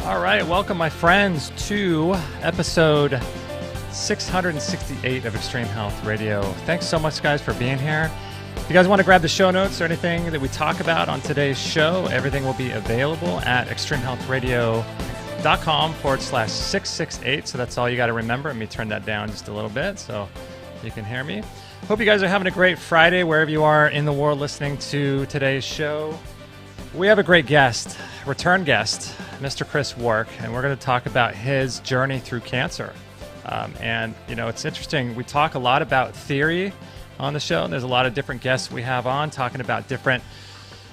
All right, welcome my friends to episode 668 of Extreme Health Radio. Thanks so much, guys, for being here. If you guys want to grab the show notes or anything that we talk about on today's show, everything will be available at extremehealthradio.com/668. So that's all you got to remember. Let me turn that down just a little bit so you can hear me. Hope you guys are having a great Friday wherever you are in the world listening to today's show. We have a great guest, return guest, Mr. Chris Wark, and we're going to talk about his journey through cancer. And, you know, it's interesting. We talk a lot about theory on the show, and there's a lot of different guests we have on talking about different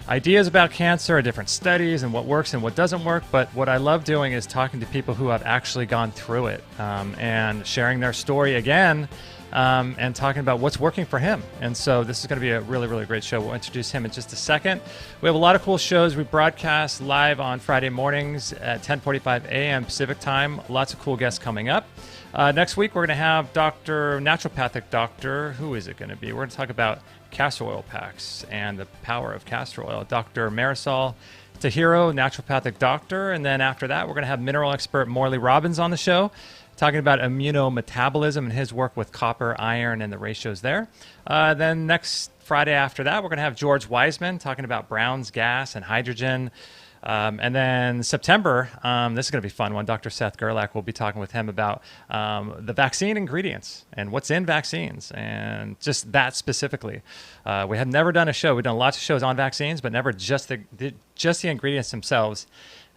ideas about cancer, different studies, and what works and what doesn't work. But what I love doing is talking to people who have actually gone through it and sharing their story again. And talking about what's working for him. And so this is going to be a really, really great show. We'll introduce him in just a second. We have a lot of cool shows. We broadcast live on Friday mornings at 10:45 a.m. Pacific time. Lots of cool guests coming up. Next week, we're going to have naturopathic doctor. Who is it going to be? We're going to talk about castor oil packs and the power of castor oil. Dr. Marisol Tahiro, naturopathic doctor. And then after that, we're going to have mineral expert Morley Robbins on the show, talking about immunometabolism and his work with copper, iron, and the ratios there. Then next Friday after that, we're going to have George Wiseman talking about Brown's gas and hydrogen. And then September, this is going to be a fun one. Dr. Seth Gerlach will be talking with him about the vaccine ingredients and what's in vaccines and just that specifically. We have never done a show. We've done lots of shows on vaccines, but never just the ingredients themselves,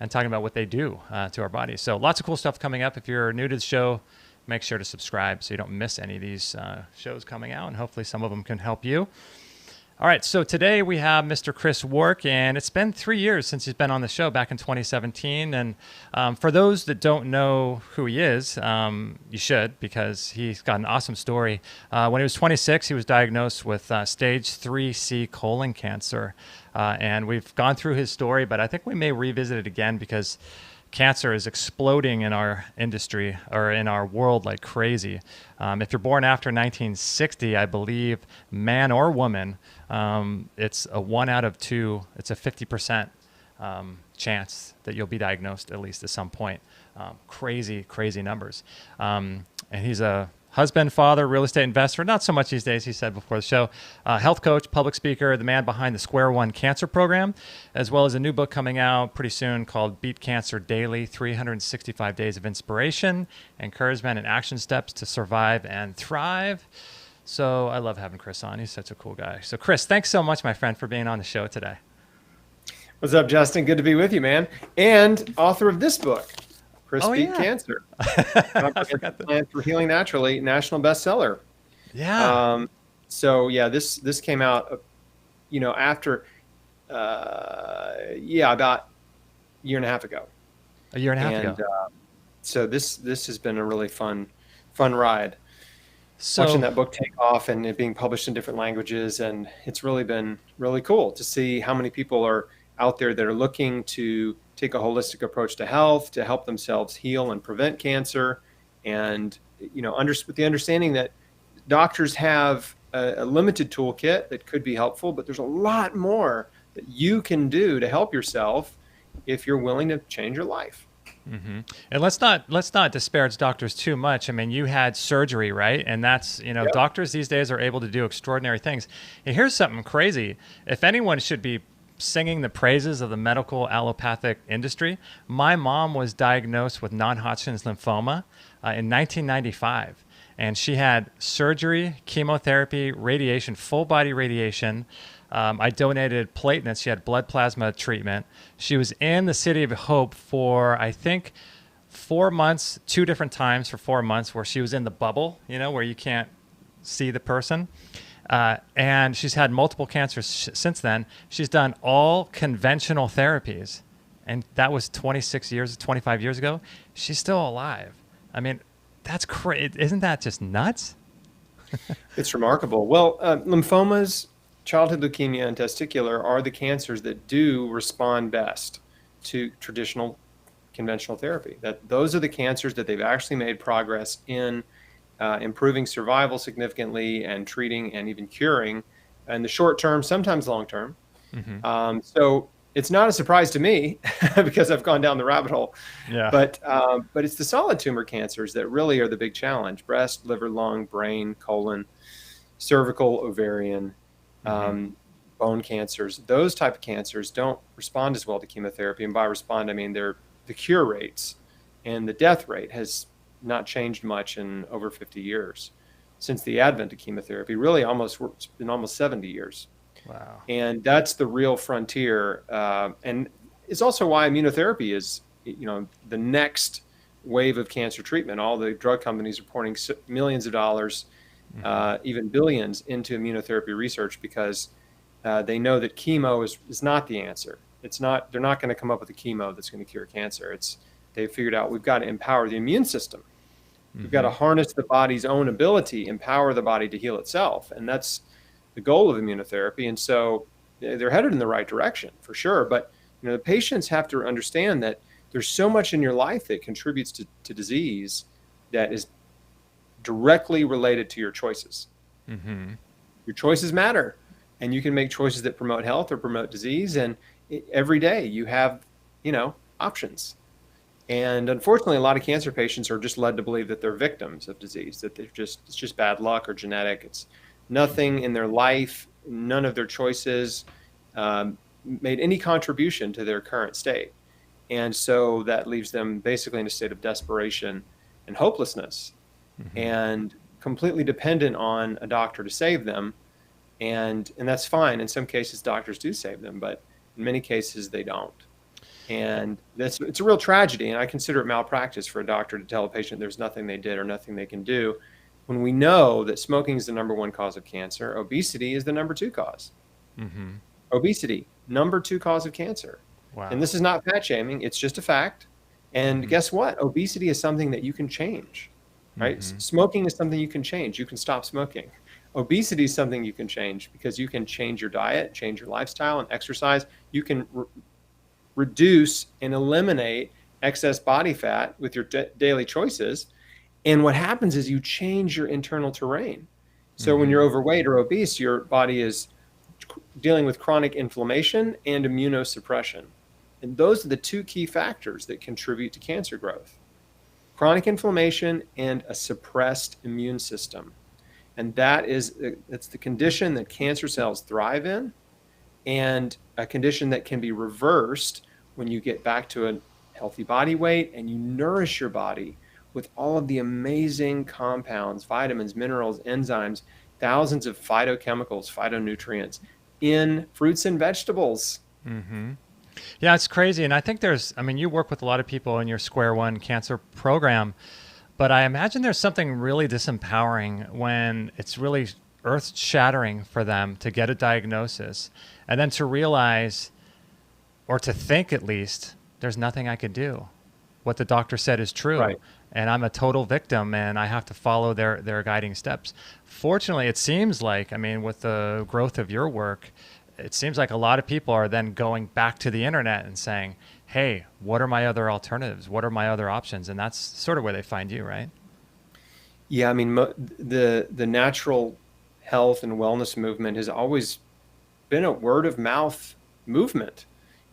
and talking about what they do to our bodies. So lots of cool stuff coming up. If you're new to the show, make sure to subscribe so you don't miss any of these shows coming out, and hopefully some of them can help you. All right, so today we have Mr. Chris Wark, and it's been 3 years since he's been on the show, back in 2017. And for those that don't know who he is, you should, because he's got an awesome story. When he was 26, he was diagnosed with Stage IIIc colon cancer. And we've gone through his story, but I think we may revisit it again because cancer is exploding in our industry or in our world like crazy. If you're born after 1960, I believe, man or woman, it's a 1 out of 2. It's a 50% chance that you'll be diagnosed at least at some point. Crazy, crazy numbers. And he's a husband, father, real estate investor, not so much these days, he said before the show, health coach, public speaker, the man behind the Square One Cancer Program, as well as a new book coming out pretty soon called Beat Cancer Daily, 365 Days of Inspiration, Encouragement, and Action Steps to Survive and Thrive. So I love having Chris on. He's such a cool guy. So Chris, thanks so much, my friend, for being on the show today. What's up, Justin? Good to be with you, man. And author of this book, Chris Beat Cancer. Plan for Healing Naturally, national bestseller. Yeah. This came out, after, about a year and a half ago. A year and a half ago. So this has been a really fun ride. So, watching that book take off and it being published in different languages, and it's really been really cool to see how many people are out there that are looking to take a holistic approach to health to help themselves heal and prevent cancer, and with the understanding that doctors have a limited toolkit that could be helpful, but there's a lot more that you can do to help yourself if you're willing to change your life. Mm-hmm. And let's not disparage doctors too much. I mean, you had surgery, right? And that's, Yep. Doctors these days are able to do extraordinary things. And here's something crazy. If anyone should be singing the praises of the medical allopathic industry, my mom was diagnosed with non-Hodgkin's lymphoma in 1995. And she had surgery, chemotherapy, radiation, full body radiation. I donated platelets. She had blood plasma treatment. She was in the City of Hope for, I think, 4 months, 2 different times for 4 months, where she was in the bubble, where you can't see the person. And she's had multiple cancers since then. She's done all conventional therapies. And that was 25 years ago. She's still alive. I mean, that's crazy. Isn't that just nuts? It's remarkable. Well, lymphomas, childhood leukemia, and testicular are the cancers that do respond best to traditional conventional therapy. Those are the cancers that they've actually made progress in improving survival significantly and treating and even curing in the short term, sometimes long term. Mm-hmm. So it's not a surprise to me because I've gone down the rabbit hole. Yeah. But it's the solid tumor cancers that really are the big challenge: breast, liver, lung, brain, colon, cervical, ovarian, bone cancers. Those type of cancers don't respond as well to chemotherapy. And by respond, I mean the cure rates and the death rate has not changed much in over 50 years since the advent of chemotherapy. Really, it's been almost 70 years. Wow. And that's the real frontier. And it's also why immunotherapy is, the next wave of cancer treatment. All the drug companies are pouring millions of dollars, even billions, into immunotherapy research because they know that chemo is not the answer. They're not going to come up with a chemo that's going to cure cancer. They've figured out we've got to empower the immune system. We've got to harness the body's own ability, empower the body to heal itself. And that's the goal of immunotherapy. And so they're headed in the right direction for sure. But the patients have to understand that there's so much in your life that contributes to disease that is directly related to your choices. Your choices matter, and you can make choices that promote health or promote disease. And every day you have, options. And unfortunately, a lot of cancer patients are just led to believe that they're victims of disease, that it's just bad luck or genetic. It's nothing in their life, none of their choices made any contribution to their current state. And so that leaves them basically in a state of desperation and hopelessness and completely dependent on a doctor to save them. And that's fine. In some cases, doctors do save them, but in many cases, they don't. And it's a real tragedy. And I consider it malpractice for a doctor to tell a patient there's nothing they did or nothing they can do, when we know that smoking is the number one cause of cancer, obesity is the number two cause. Obesity, number two cause of cancer. Wow. And this is not fat shaming, it's just a fact. And guess what? Obesity is something that you can change, right? Smoking is something you can change. You can stop smoking. Obesity is something you can change because you can change your diet, change your lifestyle and exercise. You can reduce and eliminate excess body fat with your daily choices. And what happens is you change your internal terrain. So when you're overweight or obese, your body is dealing with chronic inflammation and immunosuppression. And those are the two key factors that contribute to cancer growth: chronic inflammation and a suppressed immune system. And that's the condition that cancer cells thrive in, and a condition that can be reversed when you get back to a healthy body weight and you nourish your body with all of the amazing compounds, vitamins, minerals, enzymes, thousands of phytochemicals, phytonutrients in fruits and vegetables. Yeah, it's crazy. And I think you work with a lot of people in your Square One cancer program, but I imagine there's something really disempowering when it's really earth-shattering for them to get a diagnosis and then to realize, or to think at least, there's nothing I could do. What the doctor said is true. Right. And I'm a total victim and I have to follow their guiding steps. Fortunately, it seems like, with the growth of your work, it seems like a lot of people are then going back to the internet and saying, hey, what are my other alternatives? What are my other options? And that's sort of where they find you, right? Yeah, the natural health and wellness movement has always been a word of mouth movement.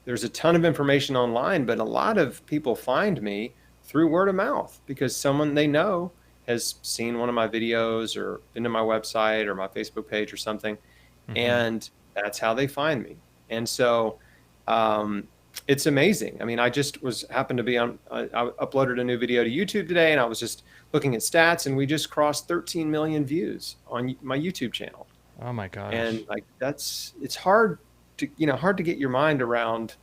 There's a ton of information online, but a lot of people find me through word of mouth because someone they know has seen one of my videos or been to my website or my Facebook page or something. And that's how they find me. And so it's amazing. I just happened to be I uploaded a new video to YouTube today, and I was just looking at stats, and we just crossed 13 million views on my YouTube channel. Oh my gosh. And it's hard to get your mind around,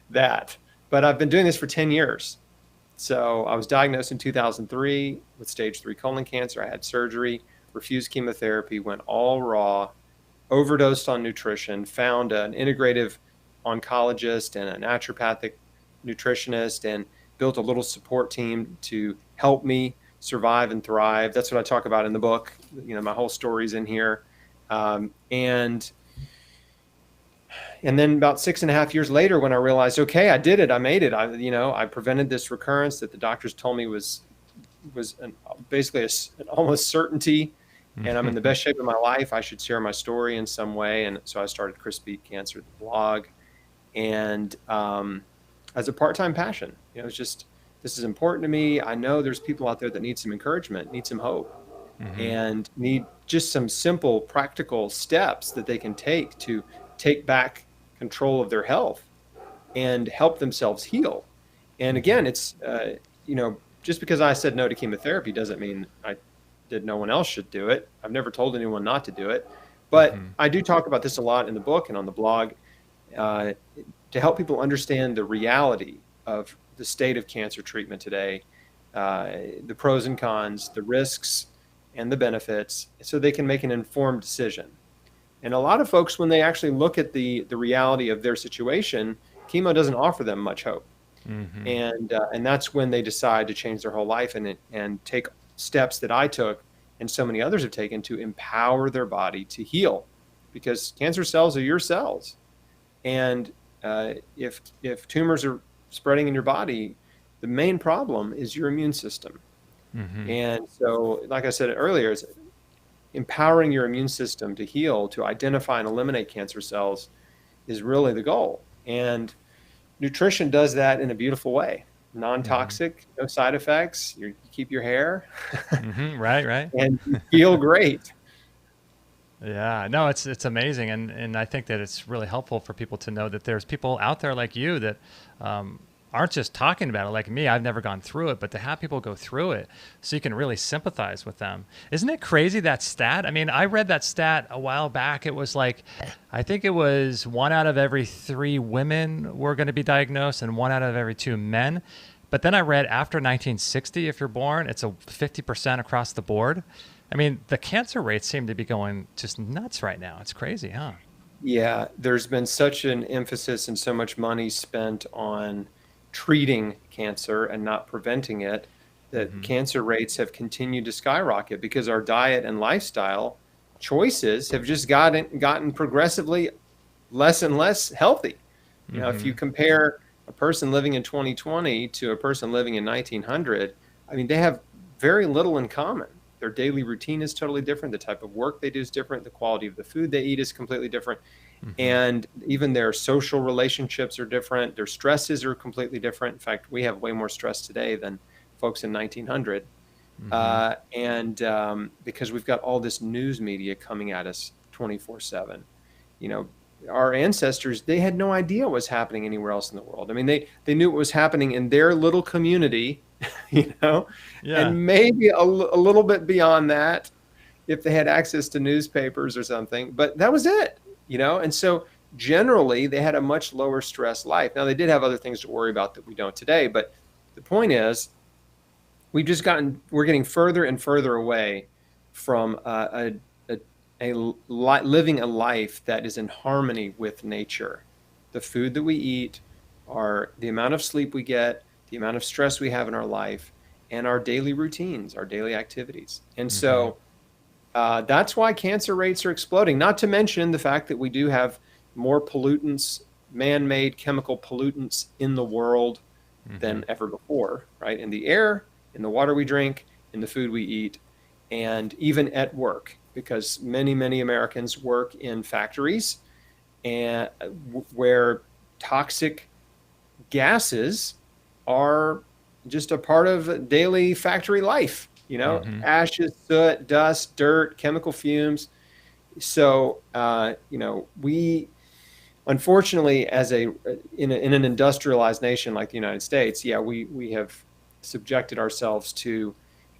that. But I've been doing this for 10 years. So I was diagnosed in 2003 with stage 3 colon cancer. I had surgery, refused chemotherapy, went all raw, overdosed on nutrition, found an integrative oncologist and a naturopathic nutritionist, and built a little support team to help me survive and thrive. That's what I talk about in the book. My whole story's in here. And then about 6.5 years later, when I realized, okay, I did it, I made it. I prevented this recurrence that the doctors told me was basically an almost certainty. and I'm in the best shape of my life. I should share my story in some way. And so I started Chris Beat Cancer, the blog, and as a part-time passion. It's just, this is important to me. I know there's people out there that need some encouragement, need some hope, and need just some simple, practical steps that they can take to take back control of their health and help themselves heal. And again, it's, just because I said no to chemotherapy doesn't mean that no one else should do it. I've never told anyone not to do it. But I do talk about this a lot in the book and on the blog to help people understand the reality of the state of cancer treatment today, the pros and cons, the risks and the benefits, so they can make an informed decision. And a lot of folks, when they actually look at the reality of their situation, chemo doesn't offer them much hope. And that's when they decide to change their whole life and take steps that I took and so many others have taken to empower their body to heal, because cancer cells are your cells. And if tumors are spreading in your body, the main problem is your immune system. And so, like I said earlier, it's empowering your immune system to heal, to identify and eliminate cancer cells is really the goal. And nutrition does that in a beautiful way. Non-toxic, no side effects. You keep your hair. Right. And you feel great. Yeah, no, it's amazing. And I think that it's really helpful for people to know that there's people out there like you that aren't just talking about it like me. I've never gone through it, but to have people go through it so you can really sympathize with them. Isn't it crazy, that stat? I mean, I read that stat a while back. It was like, I think it was 1 out of every 3 women were going to be diagnosed and 1 out of every 2 men. But then I read after 1960, if you're born, it's a 50% across the board. I mean, the cancer rates seem to be going just nuts right now. It's crazy, huh? Yeah, there's been such an emphasis and so much money spent on treating cancer and not preventing it, that cancer rates have continued to skyrocket because our diet and lifestyle choices have just gotten progressively less and less healthy. If you compare a person living in 2020 to a person living in 1900, I mean, they have very little in common. Their daily routine is totally different. The type of work they do is different. The quality of the food they eat is completely different. And even their social relationships are different. Their stresses are completely different. In fact, we have way more stress today than folks in 1900. Because we've got all this news media coming at us 24/7. Our ancestors, they had no idea what was happening anywhere else in the world. I mean, they knew what was happening in their little community, and maybe a little bit beyond that if they had access to newspapers or something, but that was it. And so generally they had a much lower stress life. Now, they did have other things to worry about that we don't today, but the point is we're getting further and further away from living a life that is in harmony with nature. The food that we eat, the amount of sleep we get, the amount of stress we have in our life, and our daily routines, our daily activities. And so that's why cancer rates are exploding, not to mention the fact that we do have more pollutants, man-made chemical pollutants in the world than ever before, right? In the air, in the water we drink, in the food we eat, and even at work, because many, many Americans work in factories and where toxic gases are just a part of daily factory life. Ashes, soot, dust, dirt, chemical fumes. So, we, unfortunately, in an industrialized nation like the United States, we have subjected ourselves to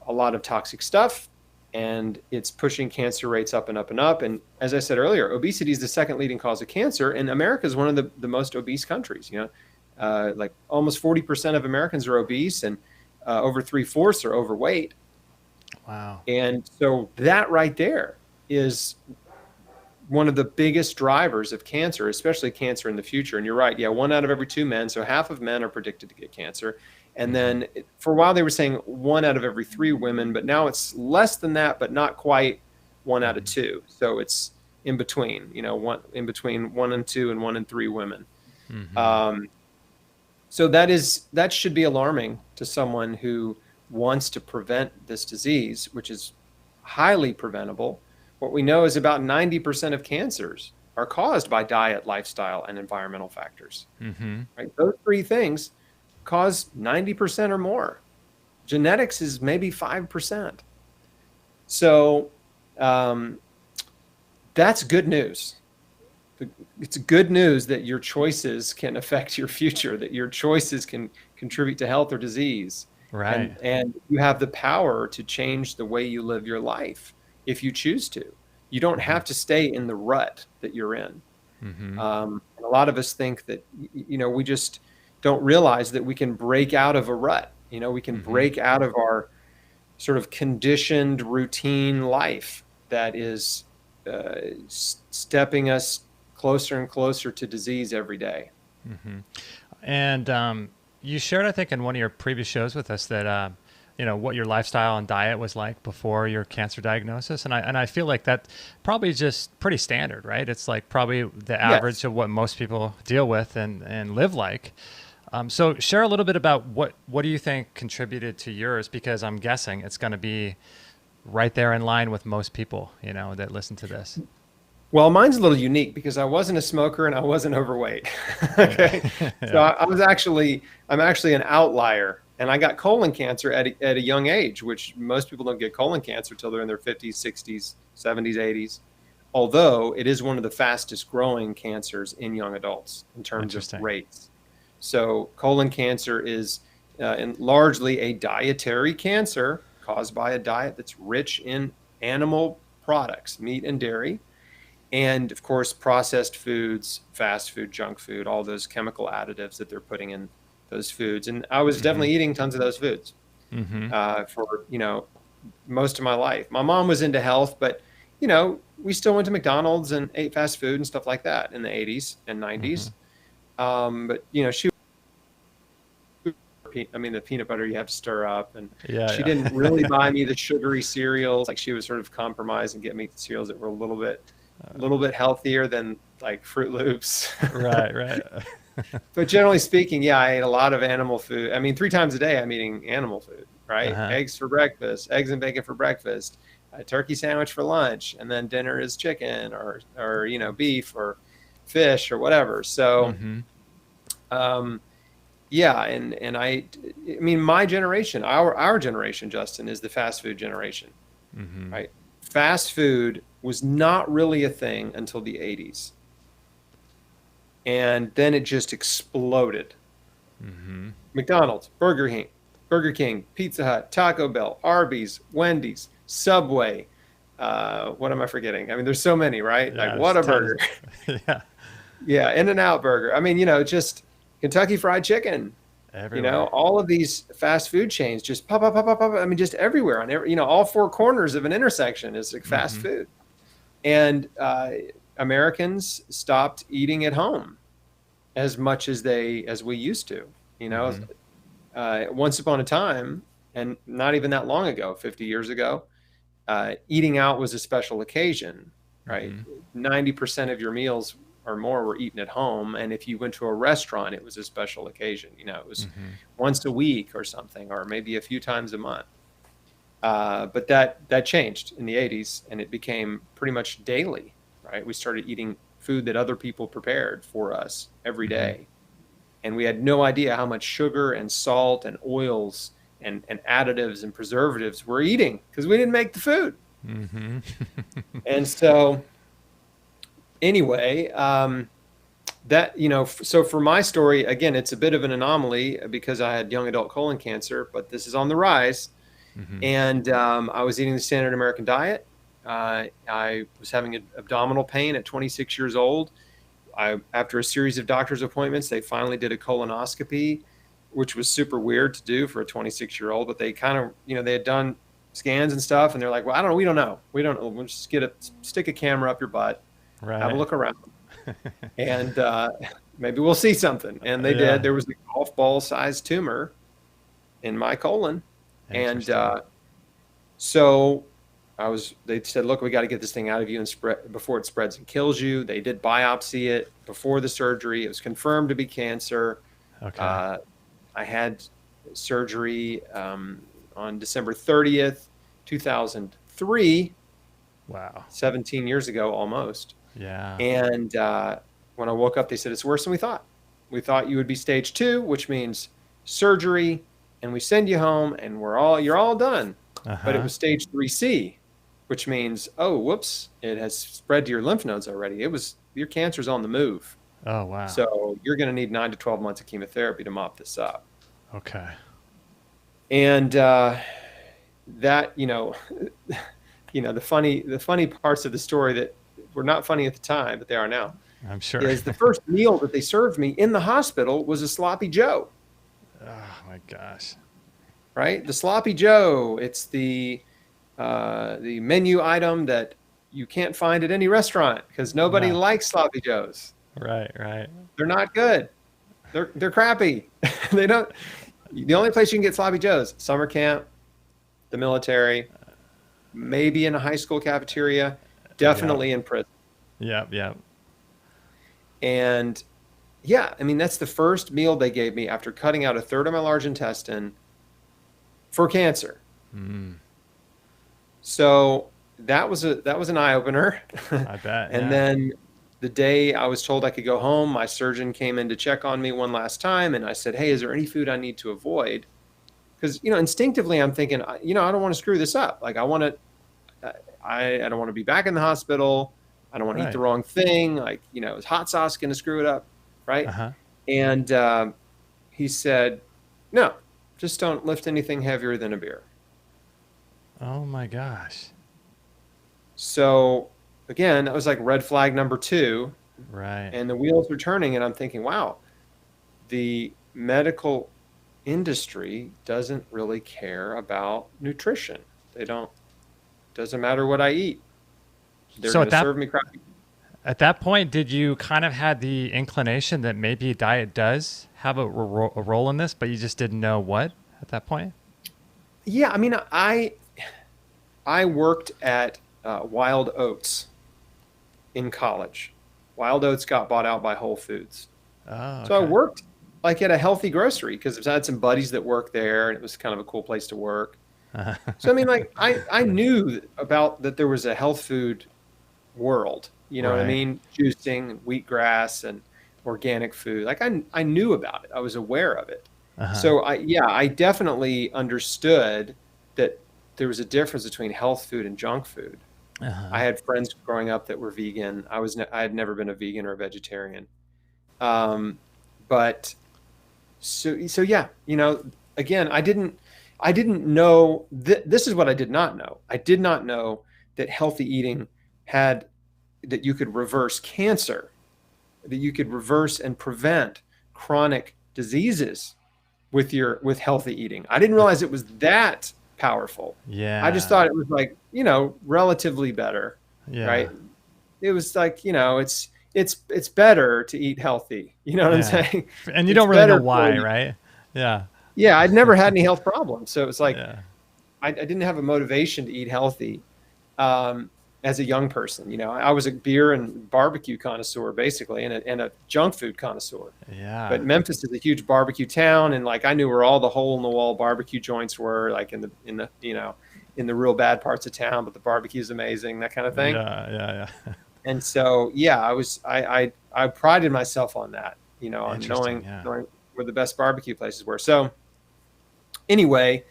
a lot of toxic stuff, and it's pushing cancer rates up and up and up. And as I said earlier, obesity is the second leading cause of cancer, and America is one of the most obese countries. Like almost 40% of Americans are obese, and over 3/4 are overweight. Wow. And so that right there is one of the biggest drivers of cancer, especially cancer in the future. And you're right. Yeah. 1 out of every 2 men. So half of men are predicted to get cancer. And then for a while they were saying 1 out of every 3 women, but now it's less than that, but not quite 1 out of 2. So it's in between, in between 1 and 2 and 1 and 3 women. So that should be alarming to someone who wants to prevent this disease, which is highly preventable. What we know is about 90% of cancers are caused by diet, lifestyle, and environmental factors. Right? Those three things cause 90% or more. Genetics is maybe 5%. So that's good news. It's good news that your choices can affect your future, that your choices can contribute to health or disease. Right. And you have the power to change the way you live your life if you choose to. You don't have to stay in the rut that you're in. A lot of us think that, we just don't realize that we can break out of a rut. We can break out of our sort of conditioned routine life that is stepping us closer and closer to disease every day. And you shared, I think, in one of your previous shows with us that, what your lifestyle and diet was like before your cancer diagnosis. And I feel like that probably just pretty standard, right? It's like probably the average of what most people deal with and live like. So share a little bit about what do you think contributed to yours? Because I'm guessing it's going to be right there in line with most people, that listen to this. Well, mine's a little unique because I wasn't a smoker and I wasn't overweight. Okay. So I'm actually an outlier, and I got colon cancer at a young age, which most people don't get colon cancer till they're in their 50s, 60s, 70s, 80s. Although it is one of the fastest growing cancers in young adults in terms of rates. So colon cancer is largely a dietary cancer caused by a diet that's rich in animal products, meat and dairy. And of course, processed foods, fast food, junk food, all those chemical additives that they're putting in those foods. And I was definitely eating tons of those foods for, most of my life. My mom was into health, but, we still went to McDonald's and ate fast food and stuff like that in the 80s and 90s. But, the peanut butter you have to stir up. And she didn't really buy me the sugary cereals. Like, she was sort of compromised and get me cereals that were a little bit healthier than like Fruit Loops. Right. But generally speaking, I ate a lot of animal food. 3 times a day I'm eating animal food, right? Eggs for breakfast, eggs and bacon for breakfast, a turkey sandwich for lunch, and then dinner is chicken or beef or fish or whatever. So my generation, our generation, Justin, is the fast food generation, right? Fast food was not really a thing until the 80s. And then it just exploded. McDonald's, Burger King, Pizza Hut, Taco Bell, Arby's, Wendy's, Subway. What am I forgetting? There's so many, right? Like Whataburger. In-N-Out Burger. Just Kentucky Fried Chicken. Everywhere. All of these fast food chains just pop up. Just everywhere on all 4 corners of an intersection is like fast food. And Americans stopped eating at home as much as we used to. Once upon a time, and not even that long ago, 50 years ago, eating out was a special occasion, right? 90% of your meals or more were eaten at home, and if you went to a restaurant, it was a special occasion. It was once a week or something, or maybe a few times a month. But that changed in the 80s, and it became pretty much daily, right? We started eating food that other people prepared for us every day, and we had no idea how much sugar and salt and oils and additives and preservatives we're eating because we didn't make the food. And so anyway, so for my story, again, it's a bit of an anomaly because I had young adult colon cancer, but this is on the rise. And I was eating the standard American diet. I was having abdominal pain at 26 years old. After a series of doctor's appointments, they finally did a colonoscopy, which was super weird to do for a 26-year-old, but they kind of, they had done scans and stuff, and they're like, well, I don't know. We don't know. We'll just stick a camera up your butt, have a look around, and maybe we'll see something. And they did. There was a golf ball sized tumor in my colon. And so they said, look, we got to get this thing out of you and spread before it spreads and kills you. They did biopsy it before the surgery. It was confirmed to be cancer. I had surgery on December 30th, 2005. 3, Wow. 17 years ago almost. Yeah. And when I woke up, they said, it's worse than we thought. We thought you would be stage 2, which means surgery, and we send you home and you're all done. But it was stage 3C, which means, oh, whoops, it has spread to your lymph nodes already. Your cancer's on the move. Oh, wow. So you're going to need 9 to 12 months of chemotherapy to mop this up. Okay. And that, the funny parts of the story that were not funny at the time, but they are now, I'm sure, is the first meal that they served me in the hospital was a sloppy Joe. Oh my gosh. Right? The sloppy Joe. It's the menu item that you can't find at any restaurant because nobody likes sloppy Joes. Right. They're not good. They're crappy. They don't. The only place you can get sloppy Joes: summer camp, the military, maybe in a high school cafeteria, definitely in prison. Yeah. And yeah, I mean, that's the first meal they gave me after cutting out a third of my large intestine for cancer. So that was an eye opener. I bet. And then the day I was told I could go home, my surgeon came in to check on me one last time. And I said, hey, is there any food I need to avoid? Because, instinctively I'm thinking, I don't want to screw this up. Like I don't want to be back in the hospital. I don't want to eat the wrong thing. Like, is hot sauce going to screw it up? Right. And he said, no, just don't lift anything heavier than a beer. Oh my gosh. So again, that was like red flag number 2. Right. And the wheels were turning and I'm thinking, wow, the medical industry doesn't really care about nutrition. Doesn't matter what I eat. They're going to serve me crappy. At that point, did you kind of had the inclination that maybe diet does have a role in this, but you just didn't know what at that point? Yeah. I mean, I worked at Wild Oats in college. Wild Oats got bought out by Whole Foods. Oh, okay. So I worked like at a healthy grocery because I had some buddies that worked there and it was kind of a cool place to work. So, I mean, like I knew about that there was a health food world, what I mean? Juicing, wheatgrass and organic food. Like I knew about it. I was aware of it. So I definitely understood that there was a difference between health food and junk food. I had friends growing up that were vegan. I had never been a vegan or a vegetarian. But so yeah, again, I didn't know this is what I did not know. I did not know that healthy eating that you could reverse cancer, that you could reverse and prevent chronic diseases with healthy eating. I didn't realize it was that powerful. Yeah. I just thought it was like, relatively better. Yeah. Right. It was like, it's better to eat healthy. You know what I'm saying? And you don't really know why, right? Yeah. Yeah. I'd never had any health problems. So it was like, I didn't have a motivation to eat healthy. As a young person, I was a beer and barbecue connoisseur basically, and a junk food connoisseur. Yeah. But Memphis is a huge barbecue town, and like I knew where all the hole in the wall barbecue joints were, like in the real bad parts of town, but the barbecue is amazing, that kind of thing. Yeah. And so I prided myself on that, on knowing where the best barbecue places were. So anyway,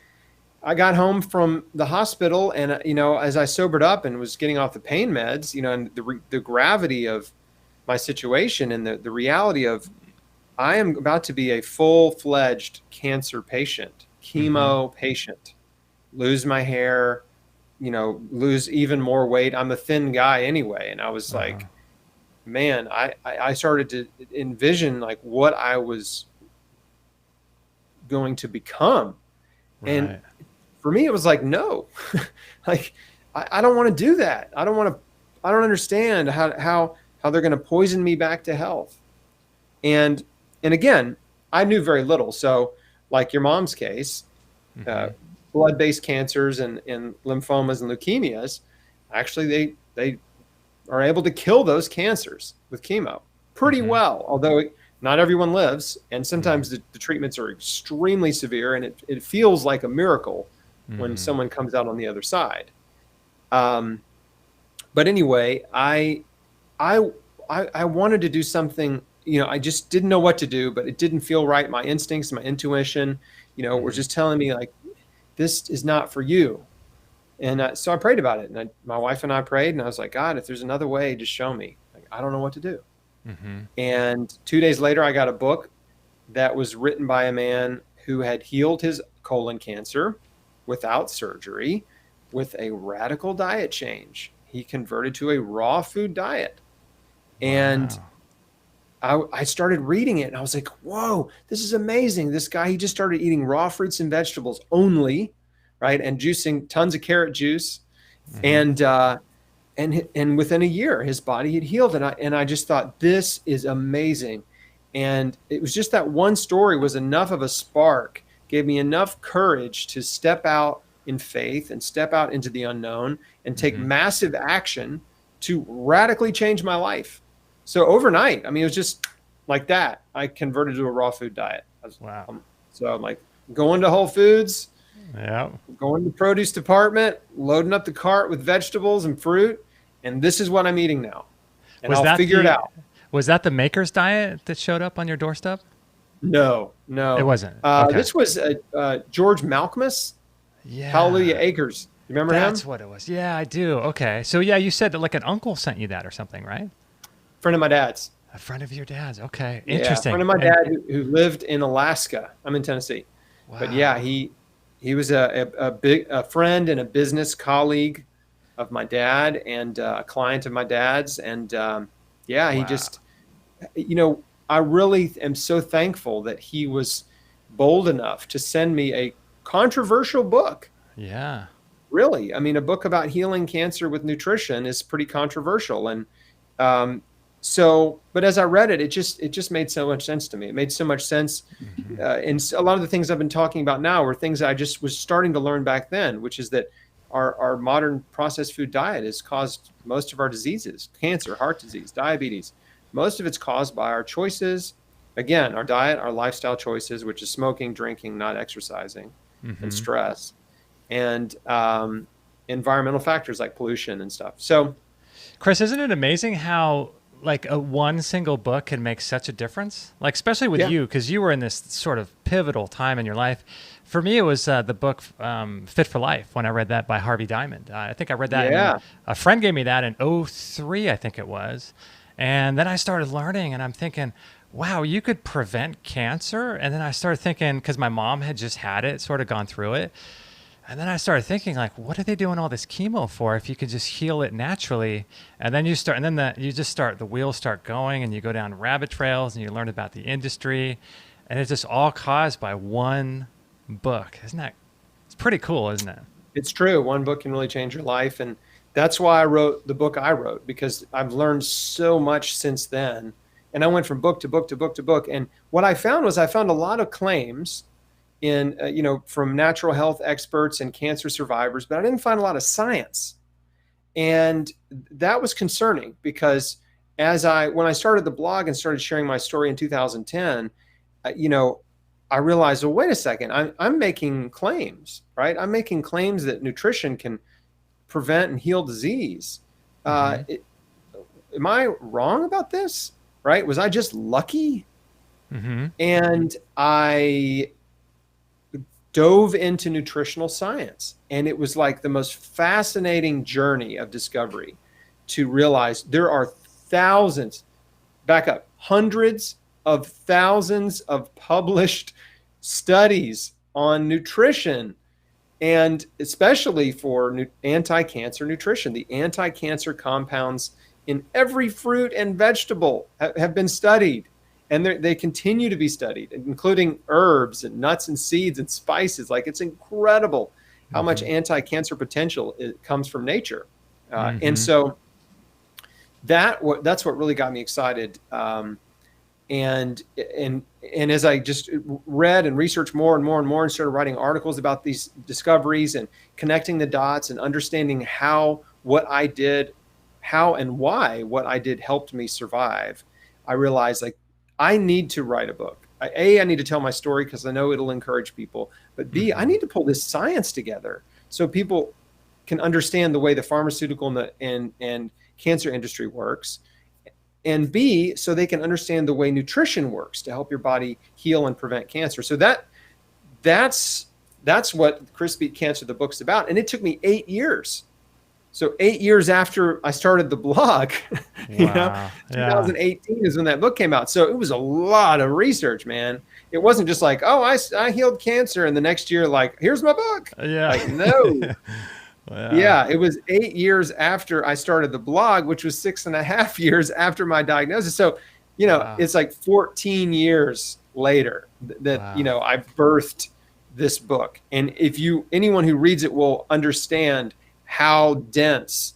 I got home from the hospital and, as I sobered up and was getting off the pain meds, and the gravity of my situation and the reality of I am about to be a full-fledged cancer patient, chemo patient, lose my hair, lose even more weight. I'm a thin guy anyway. And I was like, man, I started to envision like what I was going to become. Right. And for me, it was like, no, like, I don't want to do that. I don't understand how they're going to poison me back to health. And again, I knew very little. So like your mom's case, blood-based cancers and lymphomas and leukemias, actually they are able to kill those cancers with chemo pretty well, although not everyone lives. And sometimes the treatments are extremely severe and it feels like a miracle when someone comes out on the other side. But anyway, I wanted to do something, I just didn't know what to do, but it didn't feel right. My instincts, my intuition, were just telling me like, this is not for you. And so I prayed about it, and my wife and I prayed, and I was like, God, if there's another way, just show me. Like, I don't know what to do. And 2 days later, I got a book that was written by a man who had healed his colon cancer without surgery with a radical diet change. He converted to a raw food diet. And I started reading it, and I was like, whoa, this is amazing. This guy, he just started eating raw fruits and vegetables only, right? And juicing tons of carrot juice. And within a year, his body had healed. And I just thought, this is amazing. And it was just that one story was enough of a spark, gave me enough courage to step out in faith and step out into the unknown and take massive action to radically change my life. So overnight, I mean, it was just like that. I converted to a raw food diet. So I'm like going to Whole Foods, going to the produce department, loading up the cart with vegetables and fruit. And this is what I'm eating now. And I'll figure it out. Was that the Maker's Diet that showed up on your doorstep? No. It wasn't. Okay. This was George Malcolmus. Yeah. Hallelujah Acres. You remember him? That's what it was. Yeah, I do. Okay. So yeah, you said that like an uncle sent you that or something, right? Friend of my dad's. A friend of your dad's. Okay. Interesting. Yeah, friend of my dad who lived in Alaska. I'm in Tennessee. Wow. But yeah, he was a friend and a business colleague of my dad and a client of my dad's. And he just, I really am so thankful that he was bold enough to send me a controversial book. Yeah. Really. I mean, a book about healing cancer with nutrition is pretty controversial. And but as I read it, it just made so much sense to me. It made so much sense. And a lot of the things I've been talking about now were things I just was starting to learn back then, which is that our modern processed food diet has caused most of our diseases, cancer, heart disease, diabetes. Most of it's caused by our choices. Again, our diet, our lifestyle choices, which is smoking, drinking, not exercising, and stress, and environmental factors like pollution and stuff. So, Chris, isn't it amazing how like one single book can make such a difference? Like, especially with you, because you were in this sort of pivotal time in your life. For me, it was the book Fit for Life when I read that by Harvey Diamond. I think I read that. A friend gave me that in 2003, I think it was. And then I started learning, and I'm thinking, wow, you could prevent cancer. And then I started thinking, because my mom had just had it, sort of gone through it. And then I started thinking, like, what are they doing all this chemo for if you could just heal it naturally? And then the wheels start going, and you go down rabbit trails, and you learn about the industry. And it's just all caused by one book. It's pretty cool, isn't it? It's true. One book can really change your life. And that's why I wrote the book I wrote, because I've learned so much since then. And I went from book to book to book to book. And what I found was I found a lot of claims in, from natural health experts and cancer survivors, but I didn't find a lot of science. And that was concerning because when I started the blog and started sharing my story in 2010, I realized, well, wait a second, I'm making claims, right? I'm making claims that nutrition can prevent and heal disease. Am I wrong about this? Right? Was I just lucky? And I dove into nutritional science, and it was like the most fascinating journey of discovery to realize there are hundreds of thousands of published studies on nutrition, and especially for anti-cancer nutrition. The anti-cancer compounds in every fruit and vegetable have been studied, and they continue to be studied, including herbs and nuts and seeds and spices. Like, it's incredible how much anti-cancer potential comes from nature. And so that's what really got me excited. And as I just read and researched more and more and more and started writing articles about these discoveries and connecting the dots and understanding how and why what I did helped me survive, I realized, like, I need to write a book. I need to tell my story because I know it'll encourage people. But B, I need to pull this science together so people can understand the way the pharmaceutical and cancer industry works, and B, so they can understand the way nutrition works to help your body heal and prevent cancer. So that's what Chris Beat Cancer, the book's about. And it took me 8 years. So 8 years after I started the blog, Wow. 2018 is when that book came out. So it was a lot of research, man. It wasn't just like, oh, I healed cancer, and the next year, like, here's my book. Yeah. Like, no. Wow. Yeah, it was 8 years after I started the blog, which was 6.5 years after my diagnosis. So, Wow. it's like 14 years later that, Wow. I birthed this book. And anyone who reads it will understand how dense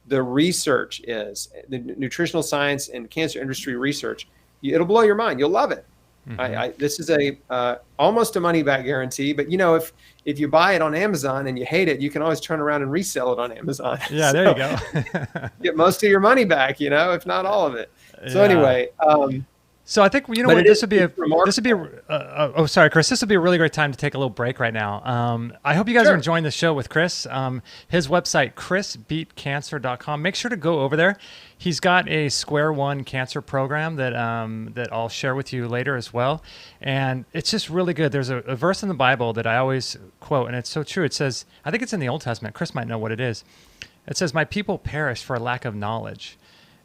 the research is, the nutritional science and cancer industry research. It'll blow your mind. You'll love it. Mm-hmm. This is almost a money back guarantee, but if you buy it on Amazon and you hate it, you can always turn around and resell it on Amazon. Yeah, there you go. Get most of your money back, if not all of it. So anyway, so I think this would be sorry, Chris. This would be a really great time to take a little break right now. I hope you guys are enjoying the show with Chris. His website, chrisbeatcancer.com. Make sure to go over there. He's got a Square One cancer program that I'll share with you later as well, and it's just really good. There's a verse in the Bible that I always quote, and it's so true. It says, I think it's in the Old Testament. Chris might know what it is. It says, "My people perish for a lack of knowledge."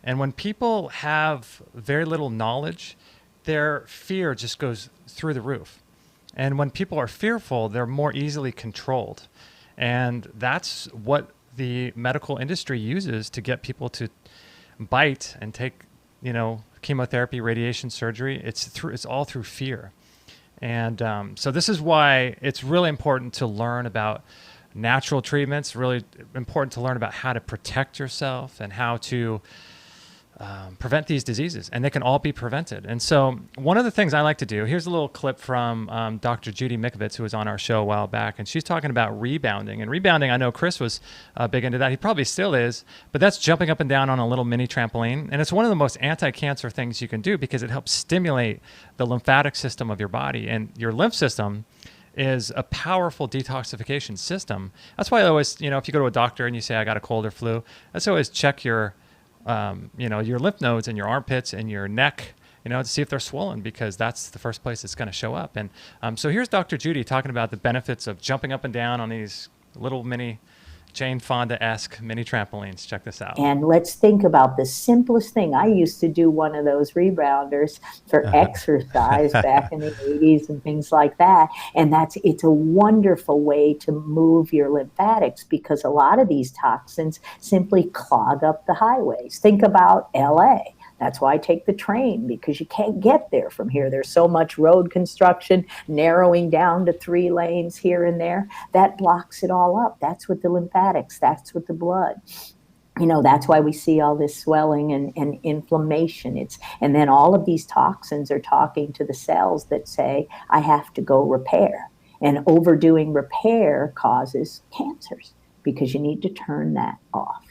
And when people have very little knowledge, their fear just goes through the roof. And when people are fearful, they're more easily controlled. And that's what the medical industry uses to get people to bite and take, chemotherapy, radiation, surgery. It's all through fear. And so this is why it's really important to learn about natural treatments, really important to learn about how to protect yourself and how to prevent these diseases, and they can all be prevented. And so one of the things I like to do, here's a little clip from Dr. Judy Mikovits, who was on our show a while back, and she's talking about rebounding. And rebounding, I know Chris was big into that. He probably still is, but that's jumping up and down on a little mini trampoline. And it's one of the most anti-cancer things you can do because it helps stimulate the lymphatic system of your body. And your lymph system is a powerful detoxification system. That's why I always, if you go to a doctor and you say, I got a cold or flu, let's always check your lymph nodes and your armpits and your neck, to see if they're swollen, because that's the first place it's going to show up. And so here's Dr. Judy talking about the benefits of jumping up and down on these little mini Jane Fonda-esque mini trampolines. Check this out. And let's think about the simplest thing. I used to do one of those rebounders for exercise back in the 80s and things like that. And it's a wonderful way to move your lymphatics, because a lot of these toxins simply clog up the highways. Think about LA. That's why I take the train, because you can't get there from here. There's so much road construction, narrowing down to 3 lanes here and there. That blocks it all up. That's with the lymphatics. That's with the blood. That's why we see all this swelling and inflammation. And then all of these toxins are talking to the cells that say, I have to go repair. And overdoing repair causes cancers, because you need to turn that off.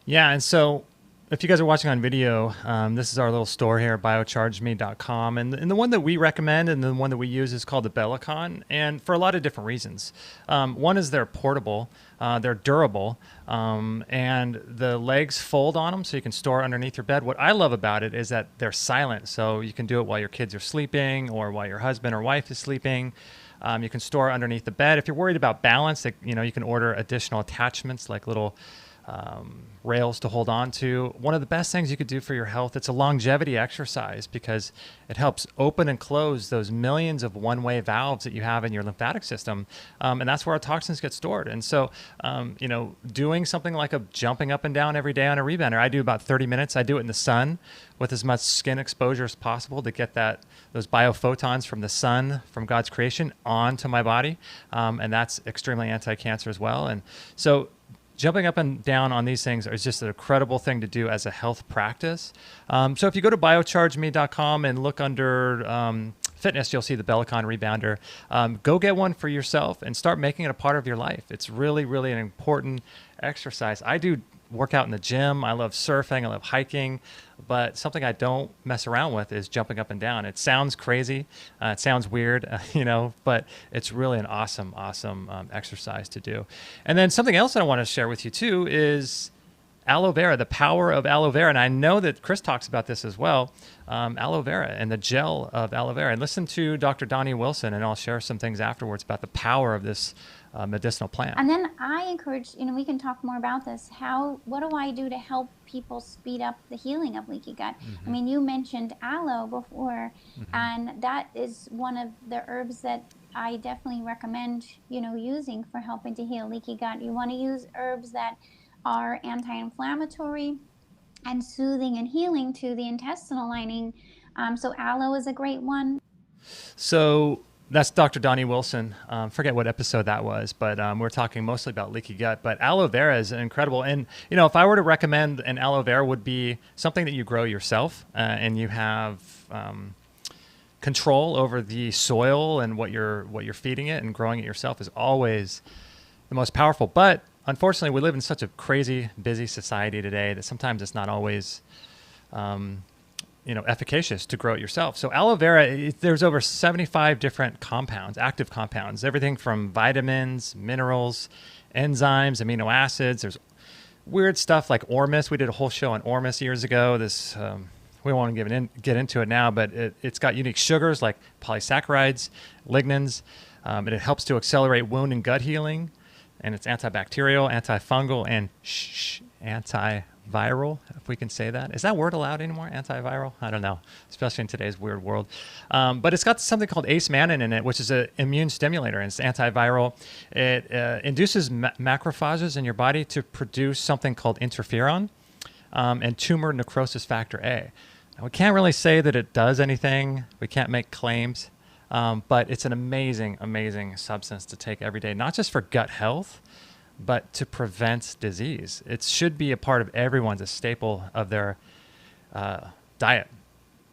Yeah, and so if you guys are watching on video, this is our little store here, biochargeme.com. And the one that we recommend and the one that we use is called the Bellicon, and for a lot of different reasons. One is they're portable, they're durable, and the legs fold on them so you can store underneath your bed. What I love about it is that they're silent, so you can do it while your kids are sleeping or while your husband or wife is sleeping. You can store underneath the bed. If you're worried about balance, you can order additional attachments like little rails to hold on to. One of the best things you could do for your health, it's a longevity exercise, because it helps open and close those millions of one-way valves that you have in your lymphatic system, and that's where our toxins get stored. And so doing something like jumping up and down every day on a rebounder, I do about 30 minutes. I do it in the sun with as much skin exposure as possible to get those biophotons from the sun, from God's creation, onto my body, and that's extremely anti-cancer as well. And so jumping up and down on these things is just an incredible thing to do as a health practice. So if you go to biochargeme.com and look under fitness, you'll see the Bellicon Rebounder. Go get one for yourself and start making it a part of your life. It's really, really an important exercise. I do work out in the gym. I love surfing. I love hiking. but something I don't mess around with is jumping up and down. It sounds crazy. It sounds weird, but it's really an awesome exercise to do. And then something else that I want to share with you too is aloe vera, the power of aloe vera. And I know that Chris talks about this as well, aloe vera and the gel of aloe vera. And listen to Dr. Donnie Wilson, and I'll share some things afterwards about the power of this medicinal plant. And then I encourage, we can talk more about this. What do I do to help people speed up the healing of leaky gut? I mean, you mentioned aloe before, and that is one of the herbs that I definitely recommend, using for helping to heal leaky gut. You want to use herbs that are anti-inflammatory and soothing and healing to the intestinal lining. So aloe is a great one. So that's Dr. Donnie Wilson. Forget what episode that was, but we're talking mostly about leaky gut. But aloe vera is incredible. And, if I were to recommend an aloe vera, would be something that you grow yourself and you have control over the soil and what you're feeding it, and growing it yourself is always the most powerful. But unfortunately, we live in such a crazy, busy society today that sometimes it's not always, efficacious to grow it yourself. So aloe vera, there's over 75 different compounds, active compounds, everything from vitamins, minerals, enzymes, amino acids. There's weird stuff like ormus. We did a whole show on ormus years ago. This we won't get into it now, but it's got unique sugars like polysaccharides, lignans. It helps to accelerate wound and gut healing. And it's antibacterial, antifungal, and antiviral, if we can say that. Is that word allowed anymore, antiviral? I don't know, especially in today's weird world. But it's got something called ace-mannan in it, which is an immune stimulator, and it's antiviral. It induces macrophages in your body to produce something called interferon and tumor necrosis factor A. Now, we can't really say that it does anything. We can't make claims. But it's an amazing, amazing substance to take every day, not just for gut health, but to prevent disease. It should be a part of everyone's, a staple of their diet.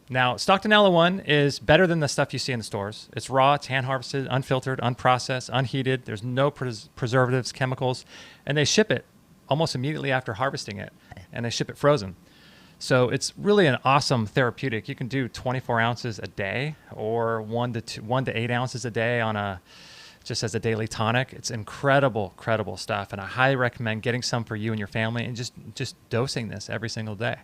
Now, Stockton Aloe One is better than the stuff you see in the stores. It's raw, it's hand-harvested, unfiltered, unprocessed, unheated. There's no preservatives, chemicals, and they ship it almost immediately after harvesting it, and they ship it frozen. So it's really an awesome therapeutic. You can do 24 ounces a day or 1 to 8 ounces a day just as a daily tonic. It's incredible stuff. And I highly recommend getting some for you and your family and just dosing this every single day.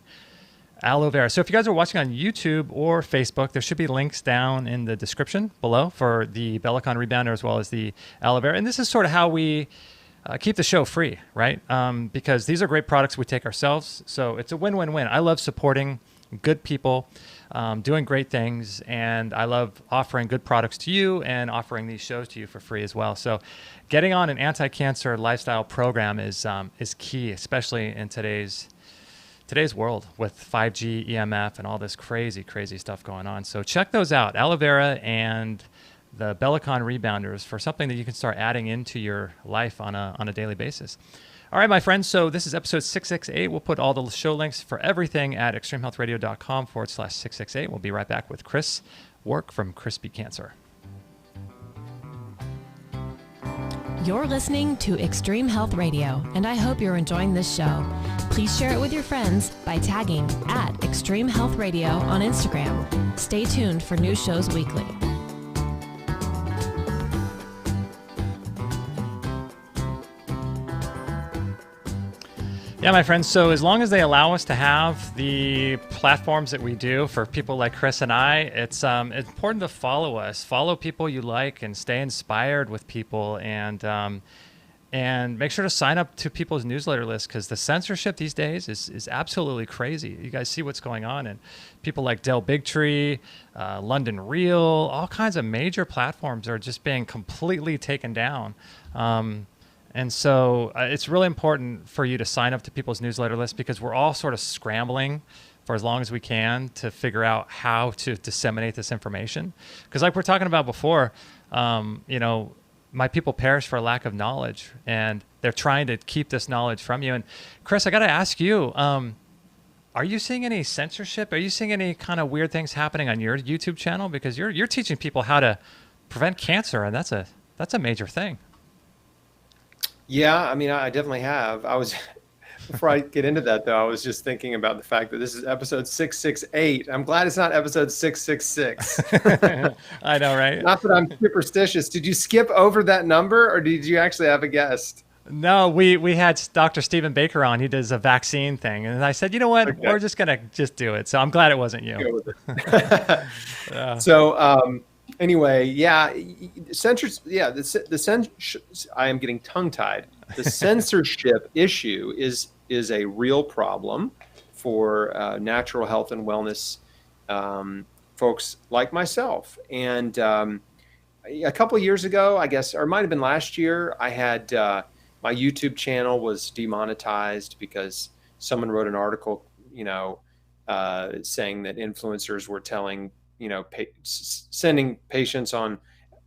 Aloe vera. So if you guys are watching on YouTube or Facebook, there should be links down in the description below for the Bellicon Rebounder as well as the aloe vera. And this is sort of how we keep the show free, right? Because these are great products we take ourselves. So it's a win-win-win. I love supporting good people, doing great things, and I love offering good products to you and offering these shows to you for free as well. So getting on an anti-cancer lifestyle program is key, especially in today's world with 5G, EMF, and all this crazy stuff going on. So check those out, aloe vera and the Bellicon Rebounders, for something that you can start adding into your life on a daily basis. All right, my friends, so this is episode 668. We'll put all the show links for everything at extremehealthradio.com/668. We'll be right back with Chris Wark from Crispy Cancer. You're listening to Extreme Health Radio, and I hope you're enjoying this show. Please share it with your friends by tagging at Extreme Health Radio on Instagram. Stay tuned for new shows weekly. Yeah, my friends, so as long as they allow us to have the platforms that we do for people like Chris and I, it's important to follow us. Follow people you like and stay inspired with people, and make sure to sign up to people's newsletter list, because the censorship these days is absolutely crazy. You guys see what's going on, and people like Del Bigtree, London Real, all kinds of major platforms are just being completely taken down. And so it's really important for you to sign up to people's newsletter list, because we're all sort of scrambling for as long as we can to figure out how to disseminate this information. Because like we're talking about before, my people perish for lack of knowledge, and they're trying to keep this knowledge from you. And Chris, I got to ask you, are you seeing any censorship? Are you seeing any kind of weird things happening on your YouTube channel? Because you're teaching people how to prevent cancer, and that's a major thing. Yeah, I mean, I definitely have. I was Before I get into that, though, I was just thinking about the fact that this is episode 668. I'm glad it's not episode 666. I know, right? Not that I'm superstitious. Did you skip over that number, or did you actually have a guest? No, we had Dr. Stephen Baker on. He does a vaccine thing. And I said, you know what? Okay. We're just going to just do it. So I'm glad it wasn't you. Go with it. So anyway, yeah, I am getting tongue-tied. The censorship issue is a real problem for natural health and wellness folks like myself. And a couple of years ago, I guess, or it might have been last year, I had my YouTube channel was demonetized because someone wrote an article, saying that influencers were telling, sending patients on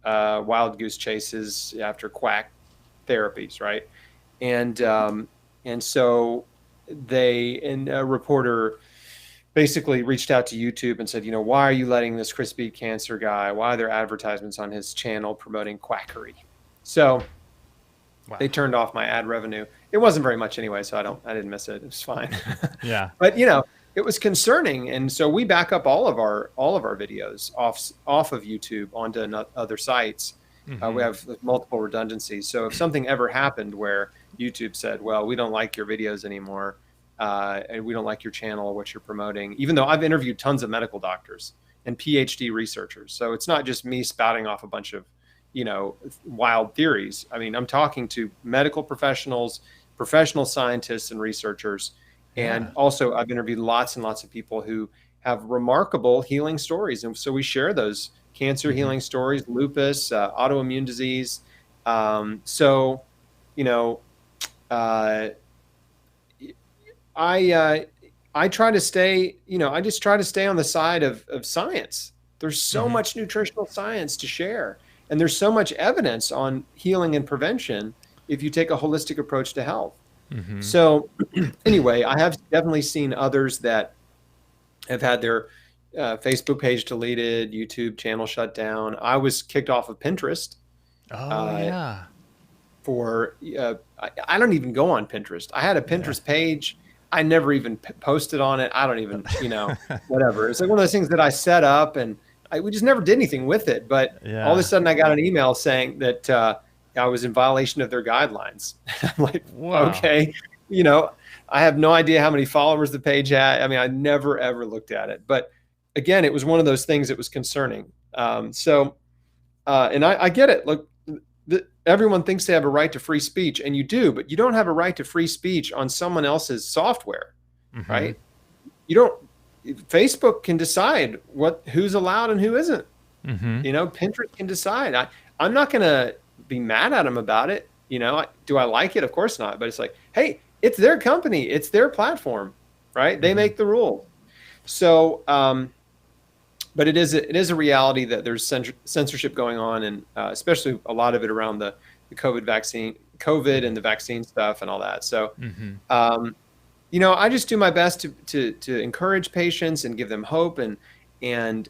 wild goose chases after quack therapies, right? And so a reporter basically reached out to YouTube and said, why are you letting this crispy cancer guy, why are there advertisements on his channel promoting quackery? So they turned off my ad revenue. It wasn't very much anyway, so I didn't miss it. It was fine. Yeah. But it was concerning, and so we back up all of our videos off of YouTube onto other sites. Mm-hmm. We have multiple redundancies. So if something ever happened where YouTube said, well, we don't like your videos anymore, and we don't like your channel or what you're promoting, even though I've interviewed tons of medical doctors and PhD researchers. So it's not just me spouting off a bunch of, wild theories. I mean, I'm talking to medical professionals, professional scientists and researchers. And also I've interviewed lots and lots of people who have remarkable healing stories. And so we share those cancer healing stories, lupus, autoimmune disease. I try to stay, I just try to stay on the side of science. There's so much nutritional science to share. And there's so much evidence on healing and prevention if you take a holistic approach to health. Mm-hmm. So anyway, I have definitely seen others that have had their Facebook page deleted, YouTube channel shut down. I was kicked off of Pinterest. I don't even go on Pinterest. I had a Pinterest page. I never even posted on it. I don't even, whatever. It's like one of those things that I set up and we just never did anything with it. But all of a sudden I got an email saying that I was in violation of their guidelines. I'm like, wow. Okay. I have no idea how many followers the page had. I mean, I never, ever looked at it. But again, it was one of those things that was concerning. And I get it. Look, everyone thinks they have a right to free speech, and you do, but you don't have a right to free speech on someone else's software, right? Facebook can decide who's allowed and who isn't. Pinterest can decide. I'm not going to be mad at them about it. Do I like it? Of course not. But it's like, hey, it's their company. It's their platform, right? They make the rules. So, but it is a reality that there's censorship going on, and especially a lot of it around the COVID and the vaccine stuff and all that. So, I just do my best to encourage patients and give them hope and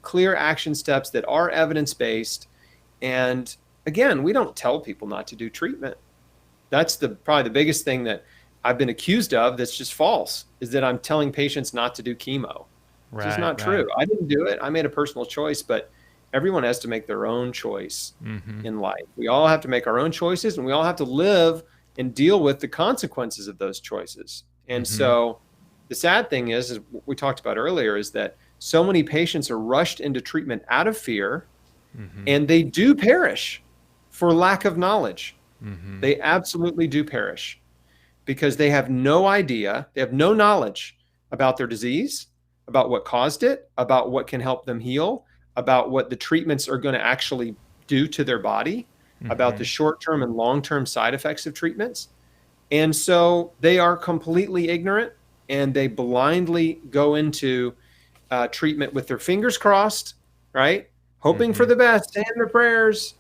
clear action steps that are evidence-based. And again, we don't tell people not to do treatment. That's probably the biggest thing that I've been accused of that's just false, is that I'm telling patients not to do chemo. It's just not true. I didn't do it. I made a personal choice, but everyone has to make their own choice in life. We all have to make our own choices, and we all have to live and deal with the consequences of those choices. And so the sad thing is what we talked about earlier, is that so many patients are rushed into treatment out of fear, and they do perish for lack of knowledge. They absolutely do perish because they have no idea, they have no knowledge about their disease, about what caused it, about what can help them heal, about what the treatments are going to actually do to their body, about the short-term and long-term side effects of treatments. And so they are completely ignorant, and they blindly go into treatment with their fingers crossed, right? Hoping for the best, saying their prayers,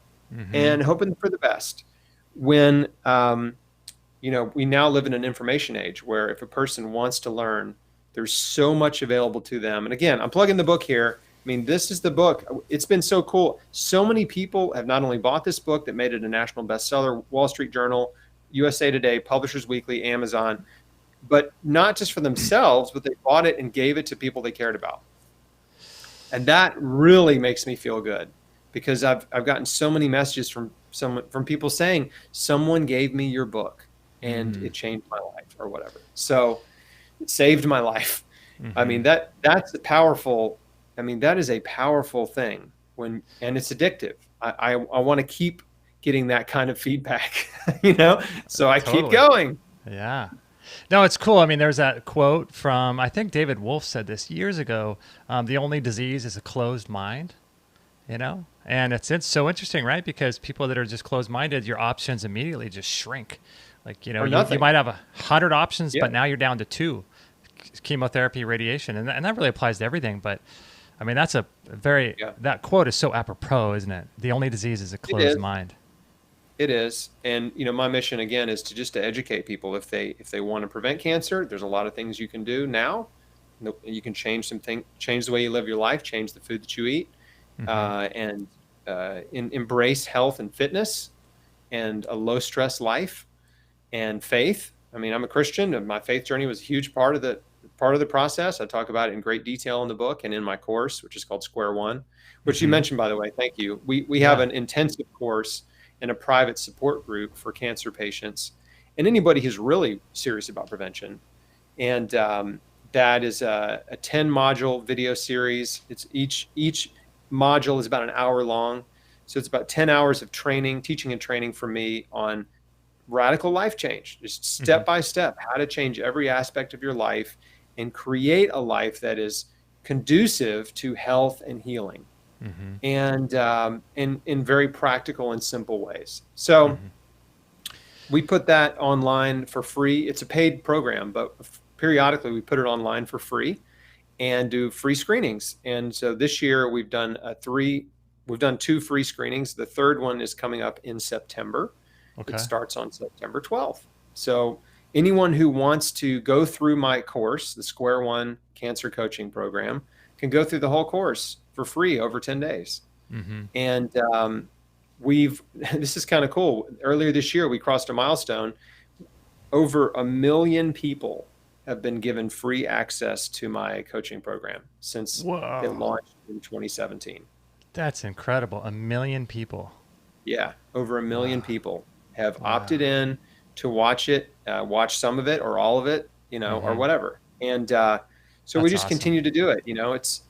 and hoping for the best. When, we now live in an information age where if a person wants to learn, there's so much available to them. And again, I'm plugging the book here. I mean, this is the book. It's been so cool. So many people have not only bought this book that made it a national bestseller, Wall Street Journal, USA Today, Publishers Weekly, Amazon, but not just for themselves, but they bought it and gave it to people they cared about. And that really makes me feel good, because I've gotten so many messages from people saying, someone gave me your book and it changed my life or whatever. So it saved my life. I mean, that's a powerful, that is a powerful thing and it's addictive. I want to keep getting that kind of feedback, so I keep going. Yeah. No, it's cool. I mean, there's that quote from, I think David Wolf said this years ago, the only disease is a closed mind, and it's so interesting, right? Because people that are just closed-minded, your options immediately just shrink. Like, you might have 100 options, but now you're down to 2, chemotherapy, radiation. And that really applies to everything. But I mean, that's that quote is so apropos, isn't it? The only disease is a closed mind. It is. And, my mission again is to educate people. If they want to prevent cancer, there's a lot of things you can do now. You can change the way you live your life, change the food that you eat, and embrace health and fitness and a low stress life and faith. I mean, I'm a Christian, and my faith journey was a huge part of the process. I talk about it in great detail in the book and in my course, which is called Square One, which you mentioned, by the way. Thank you. We have an intensive course and a private support group for cancer patients and anybody who's really serious about prevention. And that is a 10-module video series. It's each module is about an hour long. So it's about 10 hours of teaching and training from me on radical life change, just step by step, how to change every aspect of your life and create a life that is conducive to health and healing. And in very practical and simple ways. So we put that online for free. It's a paid program, but periodically we put it online for free and do free screenings. And so this year we've done 2 free screenings. The third one is coming up in September. It starts on September 12th. So anyone who wants to go through my course, the Square One Cancer Coaching Program, can go through the whole course for free over 10 days. And this is kind of cool. Earlier this year, we crossed a milestone. Over 1 million people have been given free access to my coaching program since it launched in 2017. That's incredible. 1 million people. Yeah. Over 1 million people have opted in to watch it, watch some of it or all of it, or whatever. And so we just continue to do it. It's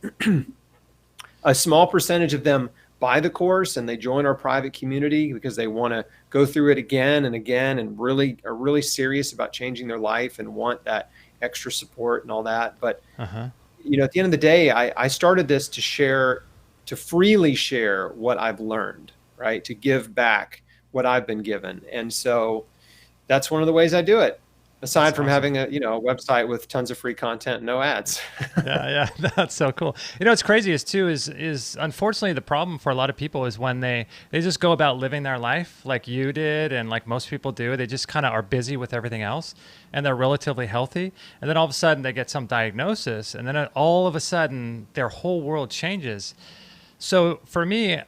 a small percentage of them buy the course and they join our private community because they want to go through it again and again and are really serious about changing their life and want that extra support and all that. But, at the end of the day, I started this to freely share what I've learned, right? To give back what I've been given. And so that's one of the ways I do it. Aside from having a website with tons of free content, no ads. Yeah, that's so cool. What's crazy is unfortunately the problem for a lot of people is when they just go about living their life like you did and like most people do. They just kind of are busy with everything else and they're relatively healthy. And then all of a sudden they get some diagnosis and then all of a sudden their whole world changes. So for me,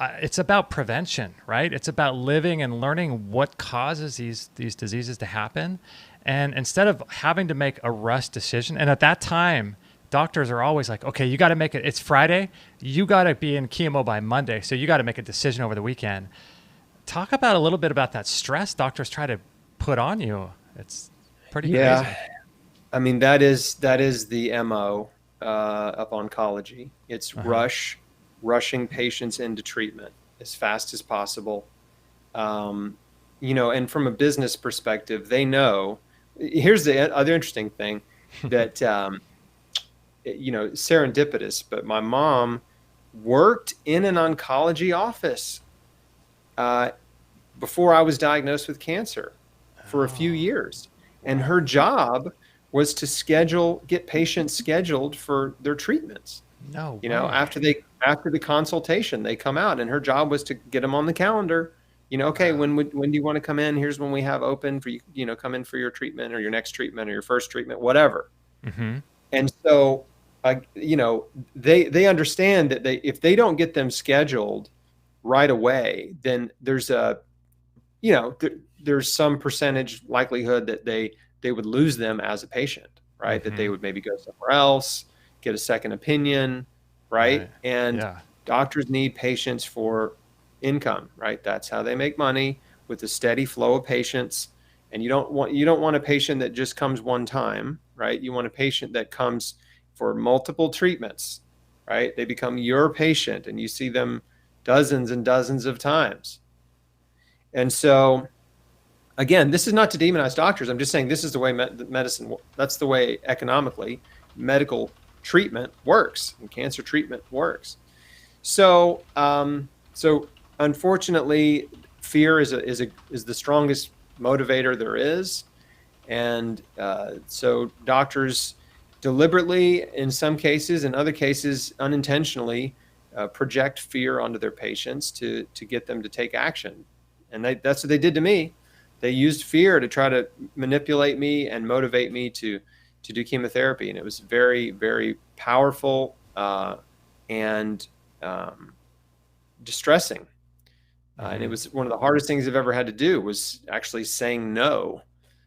it's about prevention, right? It's about living and learning what causes these diseases to happen. And instead of having to make a rush decision, and at that time, doctors are always like, okay, you got to make it. It's Friday. You got to be in chemo by Monday. So you got to make a decision over the weekend. Talk about a little bit about that stress doctors try to put on you. It's pretty crazy. I mean, that is the MO of oncology. It's rushing patients into treatment as fast as possible. And from a business perspective, they know. Here's the other interesting thing that, serendipitous, but my mom worked in an oncology office before I was diagnosed with cancer for a few years. And her job was to get patients scheduled for their treatments. No, after the consultation, they come out, and her job was to get them on the calendar. Okay, when do you want to come in? Here's when we have open for you. Come in for your treatment or your next treatment or your first treatment, whatever. And so, they understand that if they don't get them scheduled right away, then there's there's some percentage likelihood that they would lose them as a patient, right? Mm-hmm. That they would maybe go somewhere else, get a second opinion, right? And doctors need patients for income, right? That's how they make money, with a steady flow of patients. And you don't want a patient that just comes one time, right? You want a patient that comes for multiple treatments, right? They become your patient and you see them dozens and dozens of times. And so, again, this is not to demonize doctors. I'm just saying this is the way medicine, that's the way economically medical treatment works, and cancer treatment works. So, so unfortunately, fear is the strongest motivator there is. And so doctors deliberately, in some cases, in other cases unintentionally, project fear onto their patients to get them to take action. And that's what they did to me. They used fear to try to manipulate me and motivate me to do chemotherapy. And it was very, very powerful and distressing. And it was one of the hardest things I've ever had to do, was actually saying no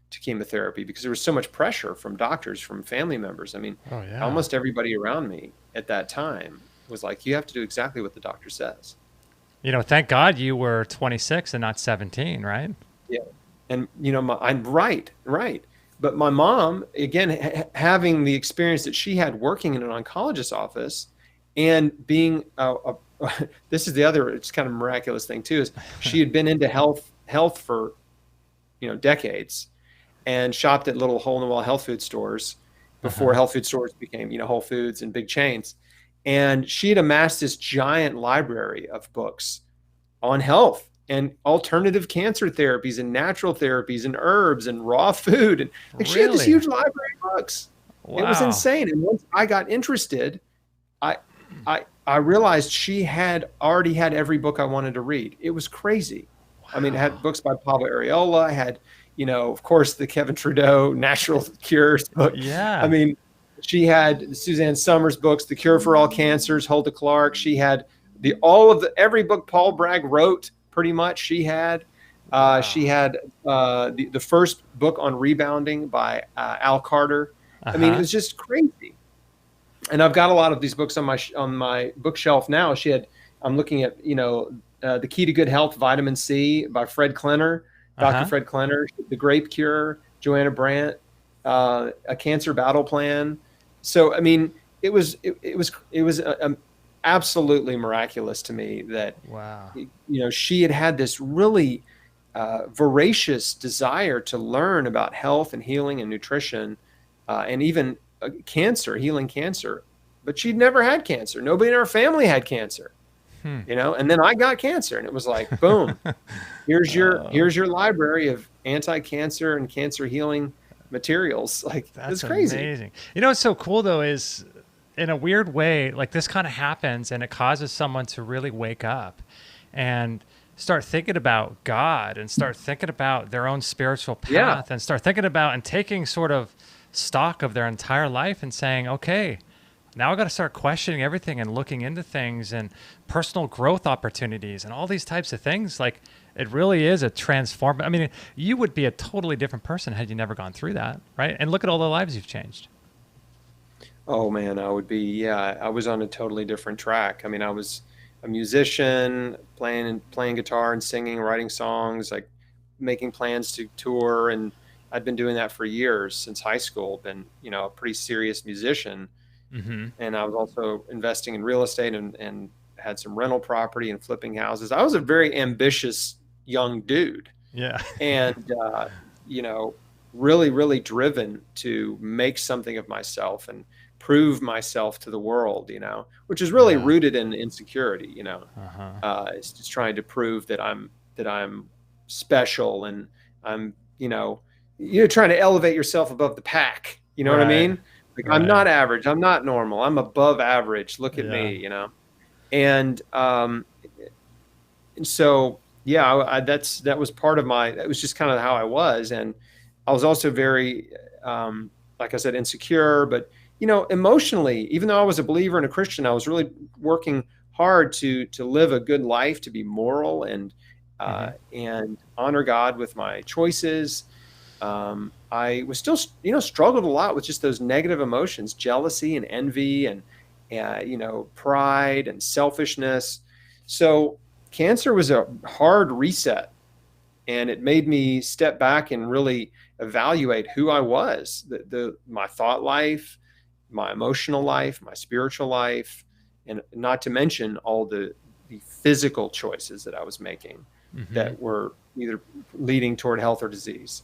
to chemotherapy, because there was so much pressure from doctors, from family members. I mean, almost everybody around me at that time was like, you have to do exactly what the doctor says. You know, thank God you were 26 and not 17, right? Yeah. And, you know, I'm right. But my mom, again, having the experience that she had working in an oncologist's office and being this is the other, it's kind of miraculous thing too, is she had been into health for, decades, and shopped at little hole in the wall health food stores before health food stores became, Whole Foods and big chains. And she had amassed this giant library of books on health and alternative cancer therapies and natural therapies and herbs and raw food. And she had this huge library of books. Wow. It was insane. And once I got interested, I realized she had already had every book I wanted to read. It was crazy. Wow. I mean, I had books by Pablo Areola. I had, of course, the Kevin Trudeau Natural Cures book. Yeah. I mean, she had Suzanne Summers' books, The Cure for All Cancers, Hulda Clark. She had every book Paul Bragg wrote, pretty much. She had the first book on rebounding by Al Carter. I mean, it was just crazy. And I've got a lot of these books on my bookshelf now. I'm looking at, The Key to Good Health, Vitamin C by Fred Klenner, Dr. Fred Klenner, The Grape Cure, Joanna Brandt, A Cancer Battle Plan. So, I mean, it was absolutely miraculous to me that, she had this really voracious desire to learn about health and healing and nutrition, and even healing cancer, but she'd never had cancer. Nobody in our family had cancer, and then I got cancer, and it was like, boom, here's your library of anti-cancer and cancer healing materials. Like, that's crazy. Amazing. What's so cool though is, in a weird way, like, this kind of happens and it causes someone to really wake up and start thinking about God and start thinking about their own spiritual path and start thinking about and taking sort of stock of their entire life and saying, okay, now I got to start questioning everything and looking into things and personal growth opportunities and all these types of things. Like, it really is a transform. I mean, you would be a totally different person had you never gone through that, right? And look at all the lives you've changed. Oh man, I would be, I was on a totally different track. I mean, I was a musician, playing guitar and singing, writing songs, like making plans to tour. And I'd been doing that for years, since high school, been, a pretty serious musician. And I was also investing in real estate and had some rental property and flipping houses. I was a very ambitious young dude. Yeah. And, really, really driven to make something of myself and prove myself to the world, which is really rooted in insecurity, it's just trying to prove that I'm special, and I'm, you're trying to elevate yourself above the pack. You know what I mean? Like, I'm not average. I'm not normal. I'm above average. Look at me, And so, that was part of that was just kind of how I was. And I was also very, like I said, insecure, but, emotionally, even though I was a believer and a Christian, I was really working hard to live a good life, to be moral and honor God with my choices. I was still, struggled a lot with just those negative emotions, jealousy and envy and pride and selfishness. So cancer was a hard reset, and it made me step back and really evaluate who I was, my thought life, my emotional life, my spiritual life, and not to mention all the physical choices that I was making that were either leading toward health or disease.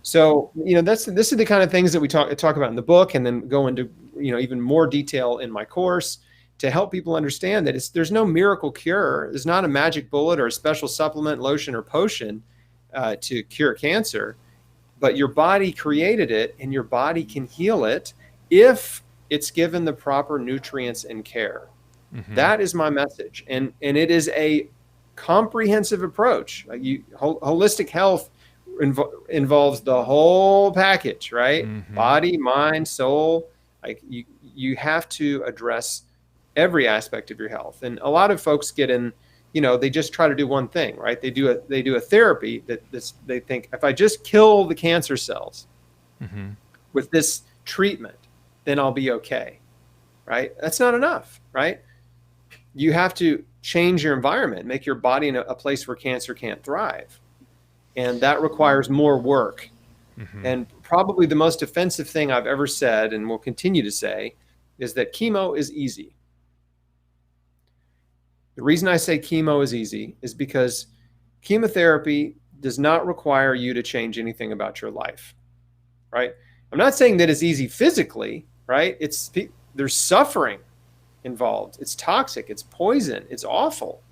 So, this is the kind of things that we talk about in the book, and then go into, even more detail in my course to help people understand that there's no miracle cure. There's not a magic bullet or a special supplement, lotion, or potion to cure cancer, but your body created it, and your body can heal it if it's given the proper nutrients and care. That is my message. And it is a comprehensive approach. Holistic health involves the whole package, right? Body, mind, soul. You have to address every aspect of your health. And a lot of folks get in, they just try to do one thing, right? They do a therapy they think, if I just kill the cancer cells with this treatment, then I'll be okay, right? That's not enough, right? You have to change your environment, make your body in a place where cancer can't thrive. And that requires more work. And probably the most offensive thing I've ever said, and will continue to say, is that chemo is easy. The reason I say chemo is easy is because chemotherapy does not require you to change anything about your life, right? I'm not saying that it's easy physically, right? There's suffering involved. It's toxic. It's poison. It's awful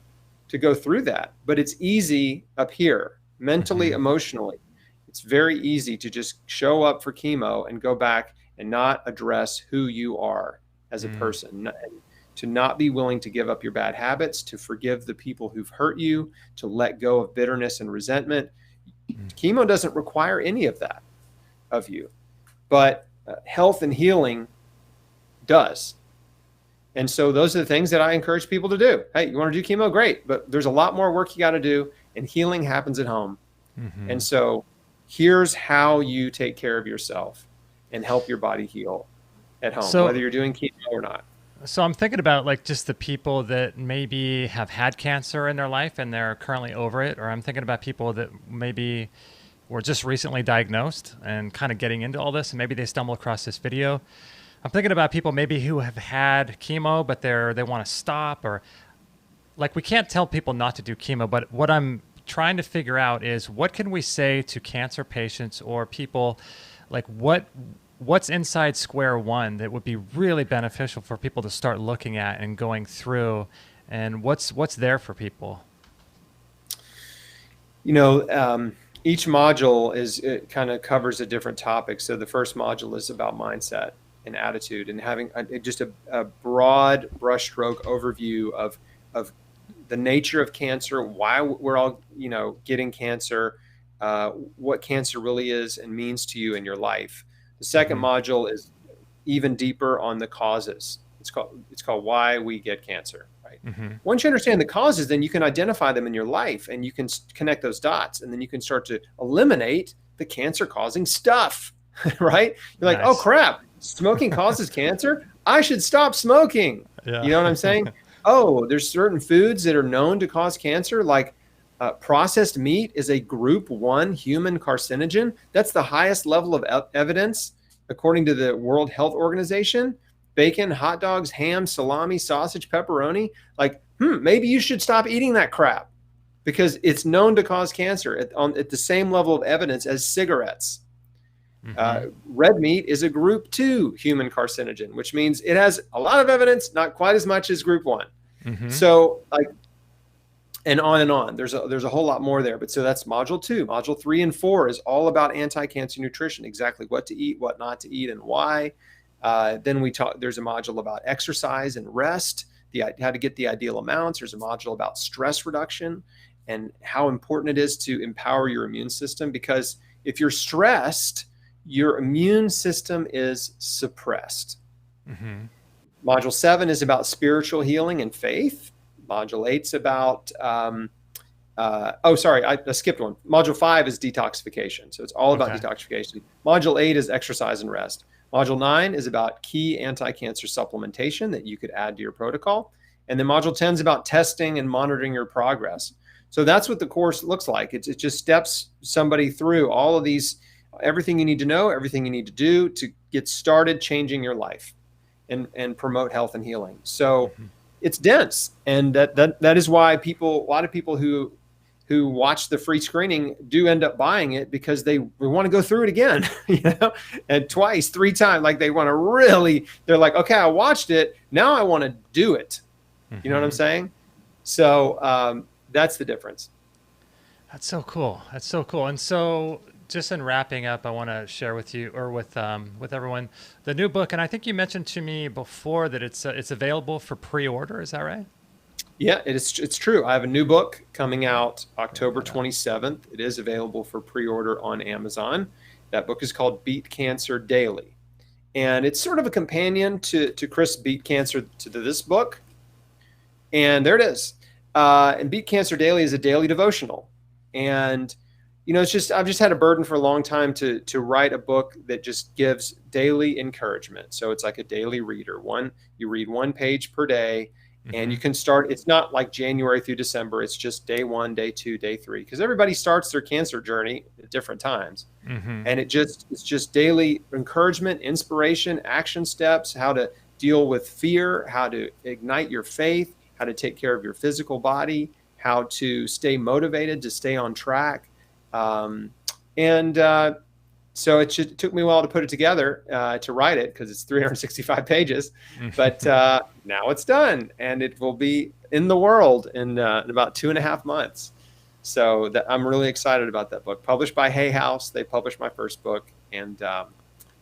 to go through that, but it's easy up here, mentally, emotionally. It's very easy to just show up for chemo and go back and not address who you are as a person, to not be willing to give up your bad habits, to forgive the people who've hurt you, to let go of bitterness and resentment. Chemo doesn't require any of that of you, but health and healing does. And so those are the things that I encourage people to do. Hey, you want to do chemo? Great. But there's a lot more work you got to do, and healing happens at home. And so here's how you take care of yourself and help your body heal at home, whether you're doing chemo or not. So I'm thinking about just the people that maybe have had cancer in their life and they're currently over it, or I'm thinking about people that maybe were just recently diagnosed and kind of getting into all this, and maybe they stumble across this video. I'm thinking about people maybe who have had chemo, but they want to stop, or we can't tell people not to do chemo, but what I'm trying to figure out is, what can we say to cancer patients or people, what's inside square one that would be really beneficial for people to start looking at and going through, and what's there for people? Each module it kind of covers a different topic. So the first module is about mindset and attitude, and having just a broad brushstroke overview of the nature of cancer, why we're all getting cancer, what cancer really is and means to you in your life. The second module is even deeper on the causes. It's called Why We Get Cancer, right? Once you understand the causes, then you can identify them in your life, and you can connect those dots, and then you can start to eliminate the cancer causing stuff, right? You're like, oh crap, smoking causes cancer? I should stop smoking. Yeah. You know what I'm saying? Oh, there's certain foods that are known to cause cancer, like processed meat is a group 1 human carcinogen. That's the highest level of evidence, according to the World Health Organization. Bacon, hot dogs, ham, salami, sausage, pepperoni. Maybe you should stop eating that crap, because it's known to cause cancer at the same level of evidence as cigarettes. Red meat is a group 2 human carcinogen, which means it has a lot of evidence, not quite as much as group 1. So and on and on. There's a whole lot more there. But so that's module 2. Module 3 and 4 is all about anti-cancer nutrition, exactly what to eat, what not to eat, and why. Then there's a module about exercise and rest, how to get the ideal amounts. There's a module about stress reduction and how important it is to empower your immune system, because if you're stressed, your immune system is suppressed. Module 7 is about spiritual healing and faith. Module 8 is about oh, sorry, I skipped one. Module 5 is detoxification. So it's all about detoxification. Module 8 is exercise and rest. Module 9 is about key anti-cancer supplementation that you could add to your protocol. And then module 10 is about testing and monitoring your progress. So that's what the course looks like. It just steps somebody through all of these, everything you need to know, everything you need to do to get started changing your life and promote health and healing. So it's dense. And that is why a lot of people who watch the free screening do end up buying it, because they want to go through it again, and twice, 3 times. Like they want to really, they're like, okay, I watched it. Now I want to do it. You know what I'm saying? So that's the difference. That's so cool. That's so cool. And so just in wrapping up, I want to share with you, or with everyone, the new book. And I think you mentioned to me before that it's available for pre-order. Is that right? Yeah, it's true. I have a new book coming out October 27th. It is available for pre-order on Amazon. That book is called Beat Cancer Daily. And it's sort of a companion to Chris Beat Cancer, to this book. And there it is. And Beat Cancer Daily is a daily devotional. And, it's just, I've just had a burden for a long time to write a book that just gives daily encouragement. So it's like a daily reader. You read 1 page per day. And you can start, it's not like January through December. It's just day 1, day 2, day 3, because everybody starts their cancer journey at different times. And it's just daily encouragement, inspiration, action steps, how to deal with fear, how to ignite your faith, how to take care of your physical body, how to stay motivated, to stay on track. So it took me a while to put it together, to write it, because it's 365 pages. But now it's done, and it will be in the world in about 2.5 months. So I'm really excited about that book. Published by Hay House. They published my first book. And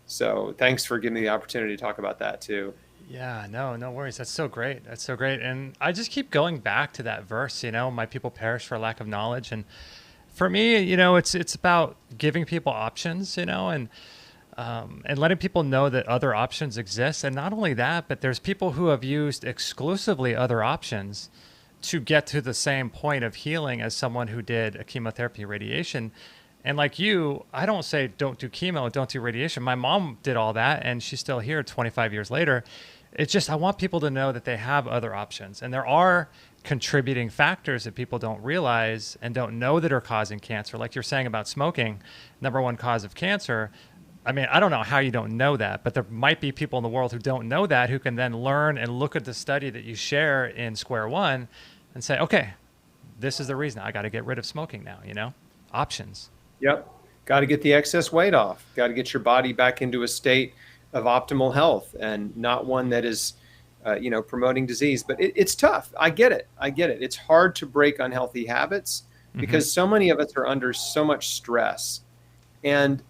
so thanks for giving me the opportunity to talk about that too. Yeah, no worries. That's so great. That's so great. And I just keep going back to that verse, my people perish for lack of knowledge. And for me, it's about giving people options, and letting people know that other options exist. And not only that, but there's people who have used exclusively other options to get to the same point of healing as someone who did a chemotherapy radiation. And like you, I don't say don't do chemo, don't do radiation. My mom did all that, and she's still here 25 years later. It's just, I want people to know that they have other options. And there are contributing factors that people don't realize and don't know that are causing cancer. Like you're saying about smoking, #1 cause of cancer. I mean, I don't know how you don't know that, but there might be people in the world who don't know that, who can then learn and look at the study that you share in Square One and say, okay, this is the reason I got to get rid of smoking now, options. Yep. Got to get the excess weight off. Got to get your body back into a state of optimal health, and not one that is, promoting disease. But it's tough. I get it. It's hard to break unhealthy habits because so many of us are under so much stress. And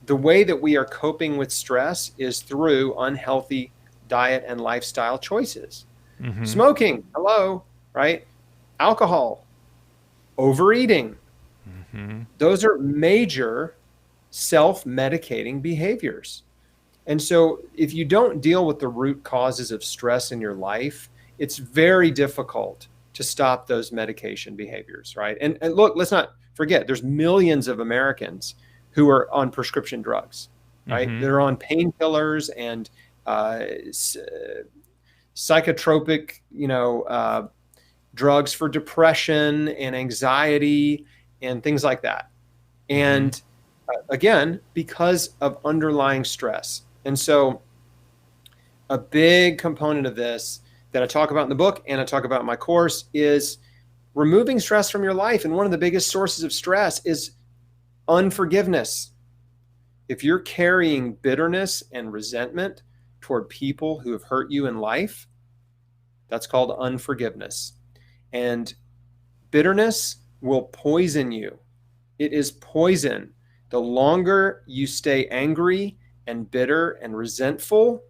the way that we are coping with stress is through unhealthy diet and lifestyle choices. Smoking, hello, right? Alcohol, overeating. Those are major self-medicating behaviors. And so if you don't deal with the root causes of stress in your life, it's very difficult to stop those medication behaviors, right? And look, let's not forget, there's millions of Americans who are on prescription drugs, right? They're on painkillers and psychotropic, drugs for depression and anxiety and things like that. And again, because of underlying stress. And so a big component of this that I talk about in the book and I talk about in my course is removing stress from your life. And one of the biggest sources of stress is unforgiveness. If you're carrying bitterness and resentment toward people who have hurt you in life, that's called unforgiveness. And bitterness will poison you. It is poison. The longer you stay angry and bitter and resentful,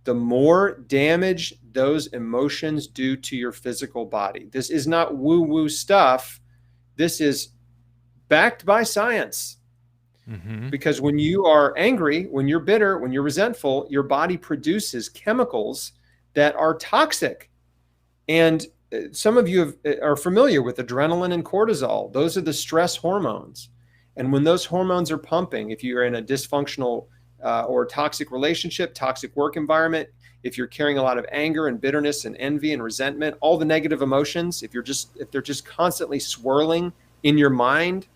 the more damage those emotions do to your physical body. This is not woo-woo stuff. This is backed by science. Because when you are angry, when you're bitter, when you're resentful, your body produces chemicals that are toxic. And some of you are familiar with adrenaline and cortisol. Those are the stress hormones. And when those hormones are pumping, if you're in a dysfunctional or toxic relationship, toxic work environment, if you're carrying a lot of anger and bitterness and envy and resentment, all the negative emotions, if they're just constantly swirling in your mind,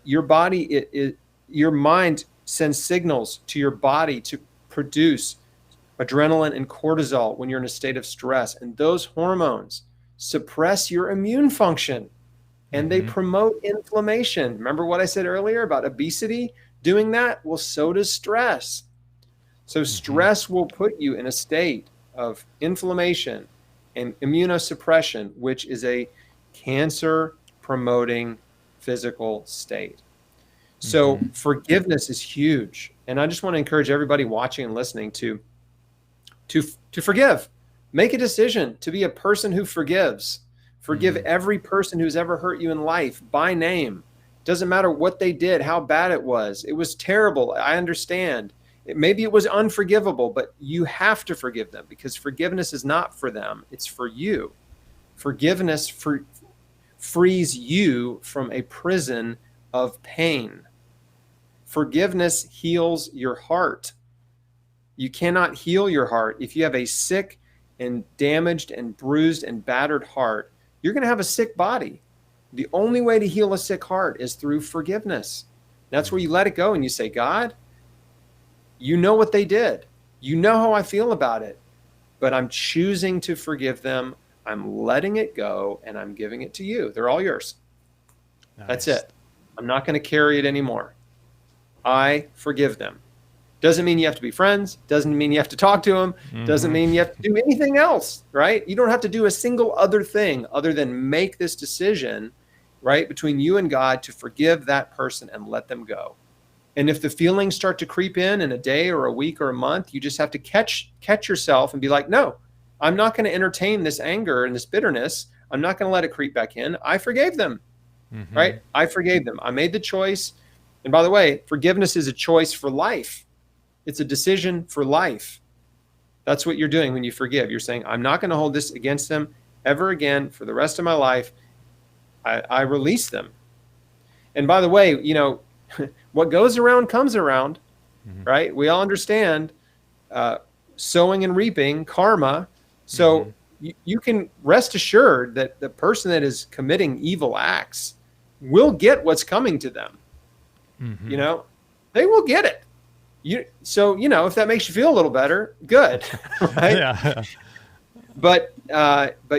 your mind sends signals to your body to produce adrenaline and cortisol when you're in a state of stress. And those hormones suppress your immune function and they promote inflammation. Remember what I said earlier about obesity doing that? Well, so does stress. So stress will put you in a state of inflammation and immunosuppression, which is a cancer promoting physical state. So forgiveness is huge. And I just want to encourage everybody watching and listening to forgive. Make a decision to be a person who forgives. Forgive every person who's ever hurt you in life by name. Doesn't matter what they did, how bad it was. It was terrible. I understand. Maybe it was unforgivable, but you have to forgive them because forgiveness is not for them. It's for you. Forgiveness frees you from a prison of pain. Forgiveness heals your heart. You cannot heal your heart. If you have a sick and damaged and bruised and battered heart, you're going to have a sick body. The only way to heal a sick heart is through forgiveness. That's where you let it go and you say, God, you know what they did. You know how I feel about it, but I'm choosing to forgive them. I'm letting it go and I'm giving it to you. They're all yours. Nice. That's it. I'm not going to carry it anymore. I forgive them. Doesn't mean you have to be friends. Doesn't mean you have to talk to them. Doesn't mean you have to do anything else, right? You don't have to do a single other thing other than make this decision, right, between you and God to forgive that person and let them go. And if the feelings start to creep in a day or a week or a month, you just have to catch yourself and be like, no, I'm not going to entertain this anger and this bitterness. I'm not going to let it creep back in. I forgave them, right? I forgave them. I made the choice. And by the way, forgiveness is a choice for life. It's a decision for life. That's what you're doing when you forgive. You're saying, I'm not going to hold this against them ever again for the rest of my life. I release them. And by the way, you know, what goes around comes around, right? We all understand sowing and reaping, karma. So you can rest assured that the person that is committing evil acts will get what's coming to them. You know, they will get it. So, you know, if that makes you feel a little better, good, right? Yeah. But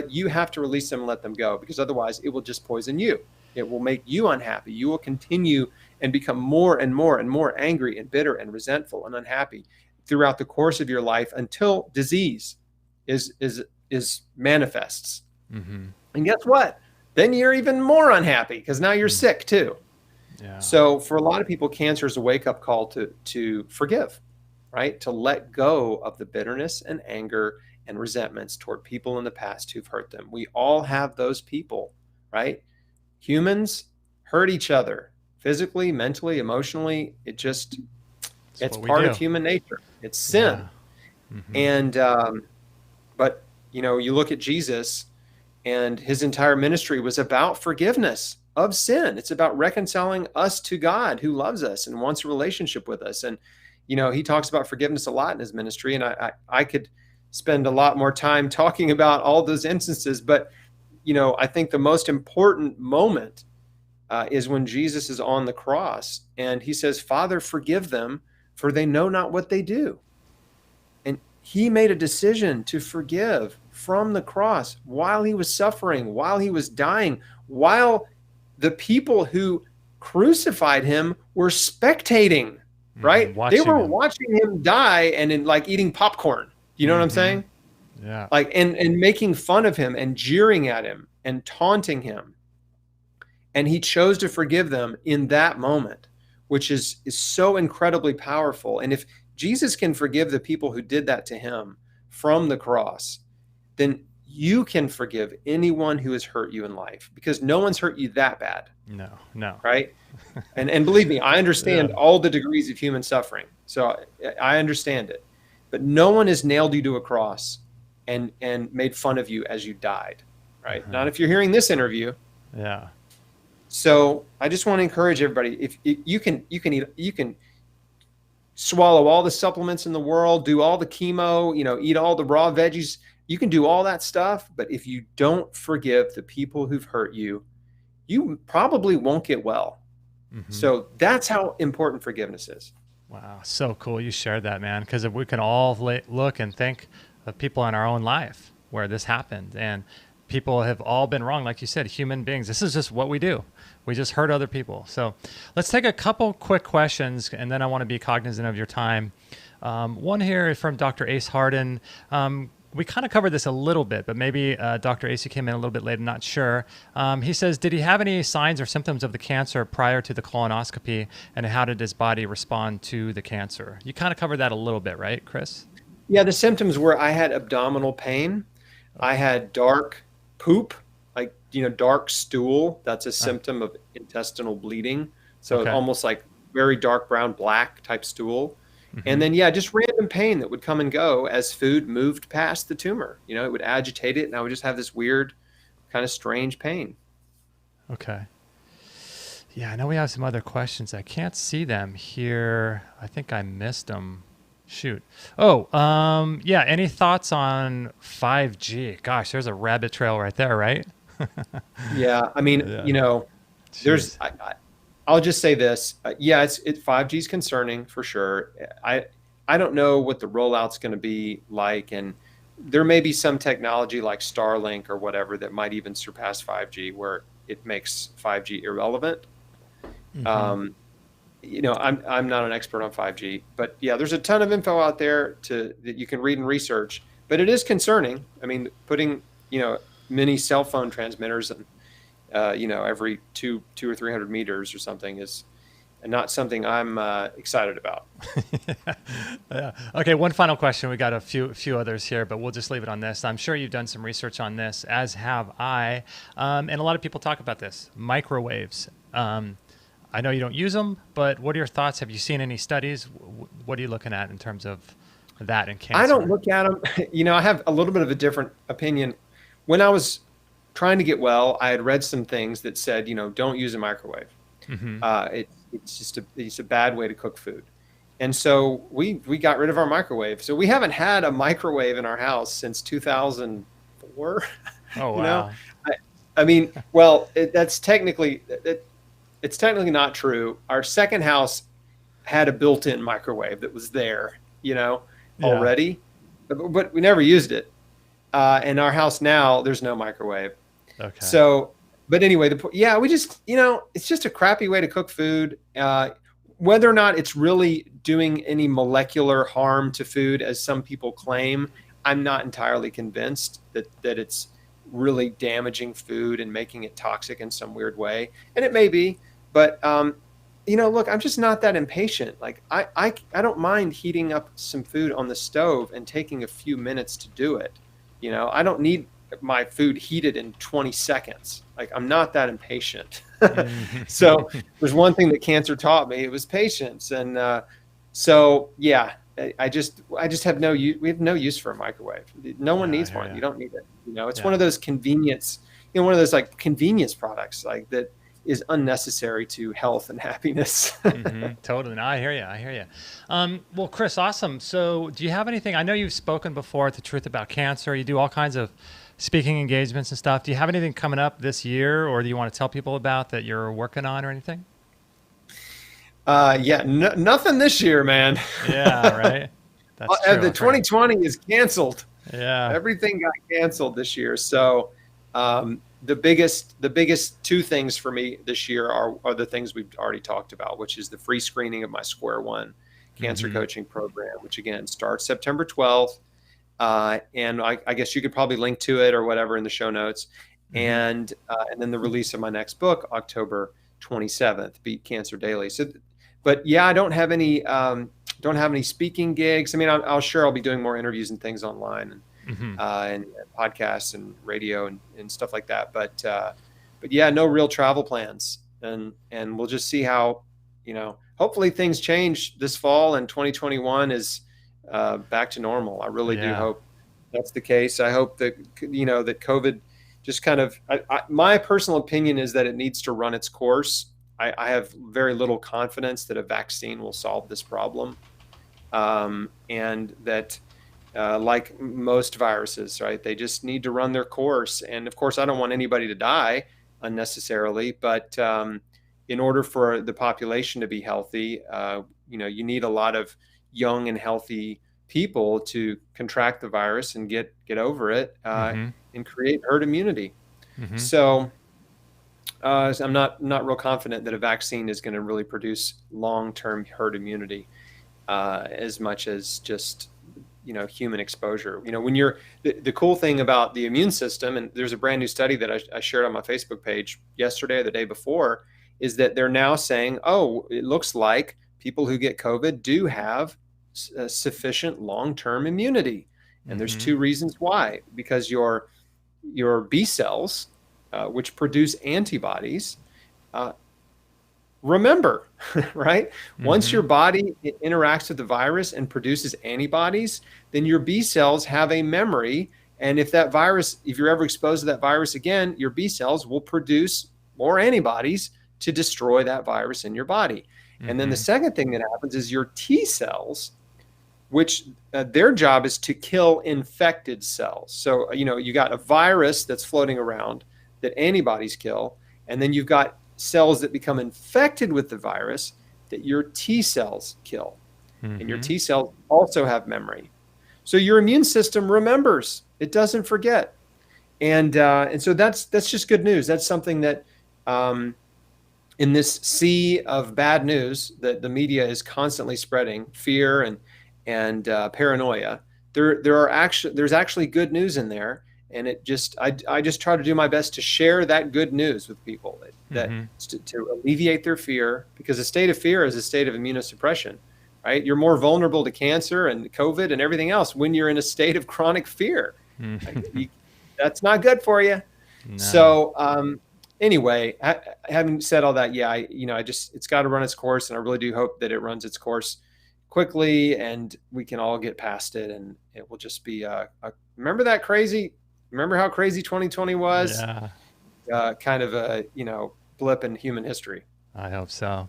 you have to release them and let them go, because otherwise it will just poison you. It will make you unhappy. You will continue and become more and more and more angry and bitter and resentful and unhappy throughout the course of your life until disease is manifests. And guess what? Then you're even more unhappy because now you're sick too. Yeah. So for a lot of people, cancer is a wake-up call to forgive, right? To let go of the bitterness and anger and resentments toward people in the past who've hurt them. We all have those people, right? Humans hurt each other physically, mentally, emotionally. It's part of human nature. It's sin. And but you know, you look at Jesus, and his entire ministry was about forgiveness of sin. It's about reconciling us to God, who loves us and wants a relationship with us. And, you know, he talks about forgiveness a lot in his ministry. And I could spend a lot more time talking about all those instances. But, you know, I think the most important moment is when Jesus is on the cross and he says, Father, forgive them, for they know not what they do. And he made a decision to forgive from the cross while he was suffering, while he was dying, while the people who crucified him were spectating, right? They were watching him die and eating popcorn. You know what I'm saying? Yeah. And making fun of him and jeering at him and taunting him. And he chose to forgive them in that moment, which is so incredibly powerful. And if Jesus can forgive the people who did that to him from the cross, then you can forgive anyone who has hurt you in life, because no one's hurt you that bad. No. Right. And believe me, I understand all the degrees of human suffering. So I understand it, but no one has nailed you to a cross and made fun of you as you died, right? Not if you're hearing this interview. Yeah. So I just want to encourage everybody, if you can swallow all the supplements in the world, do all the chemo, eat all the raw veggies, you can do all that stuff. But if you don't forgive the people who've hurt you, you probably won't get well. So that's how important forgiveness is. Wow. So cool. You shared that, man. Because if we can all look and think of people in our own life where this happened, and people have all been wrong. Like you said, human beings, this is just what we do. We just hurt other people. So let's take a couple quick questions, and then I want to be cognizant of your time. One here is from Dr. Ace Harden. We kind of covered this a little bit, but maybe Dr. Ace came in a little bit late. I'm not sure. He says, did he have any signs or symptoms of the cancer prior to the colonoscopy, and how did his body respond to the cancer? You kind of covered that a little bit, right, Chris? Yeah, the symptoms were I had abdominal pain. I had dark poop, like, dark stool. That's a symptom of intestinal bleeding. So almost like very dark brown, black type stool. And then, just random pain that would come and go as food moved past the tumor. It would agitate it, and I would just have this weird, kind of strange pain. Okay. Yeah, I know we have some other questions. I can't see them here. I think I missed them. Shoot. Oh, any thoughts on 5G? Gosh, there's a rabbit trail right there, right? Yeah, I mean, there's... I'll just say this. 5G is concerning for sure. I don't know what the rollout's going to be like, and there may be some technology like Starlink or whatever that might even surpass 5G, where it makes 5G irrelevant. I'm not an expert on 5G, but there's a ton of info out there that you can read and research. But it is concerning. I mean, putting mini cell phone transmitters and every 200 or 300 meters or something is not something I'm excited about. Yeah. Okay, one final question. We got a few others here, but we'll just leave it on this. I'm sure you've done some research on this, as have I, and a lot of people talk about this, microwaves. I know you don't use them, but what are your thoughts? Have you seen any studies? What are you looking at in terms of that and cancer? I don't look at them. I have a little bit of a different opinion. When I was trying to get well, I had read some things that said, don't use a microwave. It's a bad way to cook food. And so we got rid of our microwave. So we haven't had a microwave in our house since 2004. Oh, wow. I mean, well, it's technically not true. Our second house had a built-in microwave that was there, already, but we never used it. In our house now, there's no microwave. Okay. So, but anyway, we just, it's just a crappy way to cook food. Whether or not it's really doing any molecular harm to food, as some people claim, I'm not entirely convinced that it's really damaging food and making it toxic in some weird way. And it may be, but, look, I'm just not that impatient. Like I don't mind heating up some food on the stove and taking a few minutes to do it. I don't need my food heated in 20 seconds. Like, I'm not that impatient. So there's one thing that cancer taught me, it was patience. And I just have no use. We have no use for a microwave. No one needs one. You don't need it. It's one of those convenience, one of those like convenience products like that is unnecessary to health and happiness. Totally. No, I hear you. Well, Chris, awesome. So do you have anything? I know you've spoken before at The Truth About Cancer. You do all kinds of speaking engagements and stuff. Do you have anything coming up this year, or do you want to tell people about that you're working on or anything? Nothing this year, man. Yeah, right. That's true. The 2020 is canceled. Yeah. Everything got canceled this year. So the biggest two things for me this year are the things we've already talked about, which is the free screening of my Square One cancer coaching program, which again starts September 12th. And I guess you could probably link to it or whatever in the show notes. And then the release of my next book, October 27th, Beat Cancer Daily. So, but I don't have any speaking gigs. I mean, I'll be doing more interviews and things online and podcasts and radio and stuff like that. But no real travel plans. And we'll just see how, hopefully things change this fall and 2021 is back to normal. I really do hope that's the case. I hope that, that COVID just kind of, my personal opinion is that it needs to run its course. I have very little confidence that a vaccine will solve this problem. And that, like most viruses, right, they just need to run their course. And of course, I don't want anybody to die unnecessarily, but in order for the population to be healthy, you need a lot of young and healthy people to contract the virus and get over it and create herd immunity. So I'm not real confident that a vaccine is going to really produce long-term herd immunity as much as just human exposure. When you're the cool thing about the immune system, and there's a brand new study that I shared on my Facebook page yesterday or the day before, is that they're now saying, oh, it looks like people who get COVID do have sufficient long-term immunity. And there's two reasons why. Because your B cells, which produce antibodies, remember, right? Once your body interacts with the virus and produces antibodies, then your B cells have a memory. And if you're ever exposed to that virus again, your B cells will produce more antibodies to destroy that virus in your body. And then the second thing that happens is your T cells, which their job is to kill infected cells. So, you got a virus that's floating around that antibodies kill, and then you've got cells that become infected with the virus that your T cells kill. And your T cells also have memory. So your immune system remembers, it doesn't forget. And so that's just good news. That's something that in this sea of bad news that the media is constantly spreading, fear and paranoia, there's actually good news in there. And I just try to do my best to share that good news with people, to alleviate their fear, because a state of fear is a state of immunosuppression, right? You're more vulnerable to cancer and COVID and everything else when you're in a state of chronic fear. That's not good for you. No. So anyway, having said all that, it's got to run its course, and I really do hope that it runs its course quickly and we can all get past it, and it will just be remember how crazy 2020 was? Yeah. Kind of a, blip in human history. I hope so.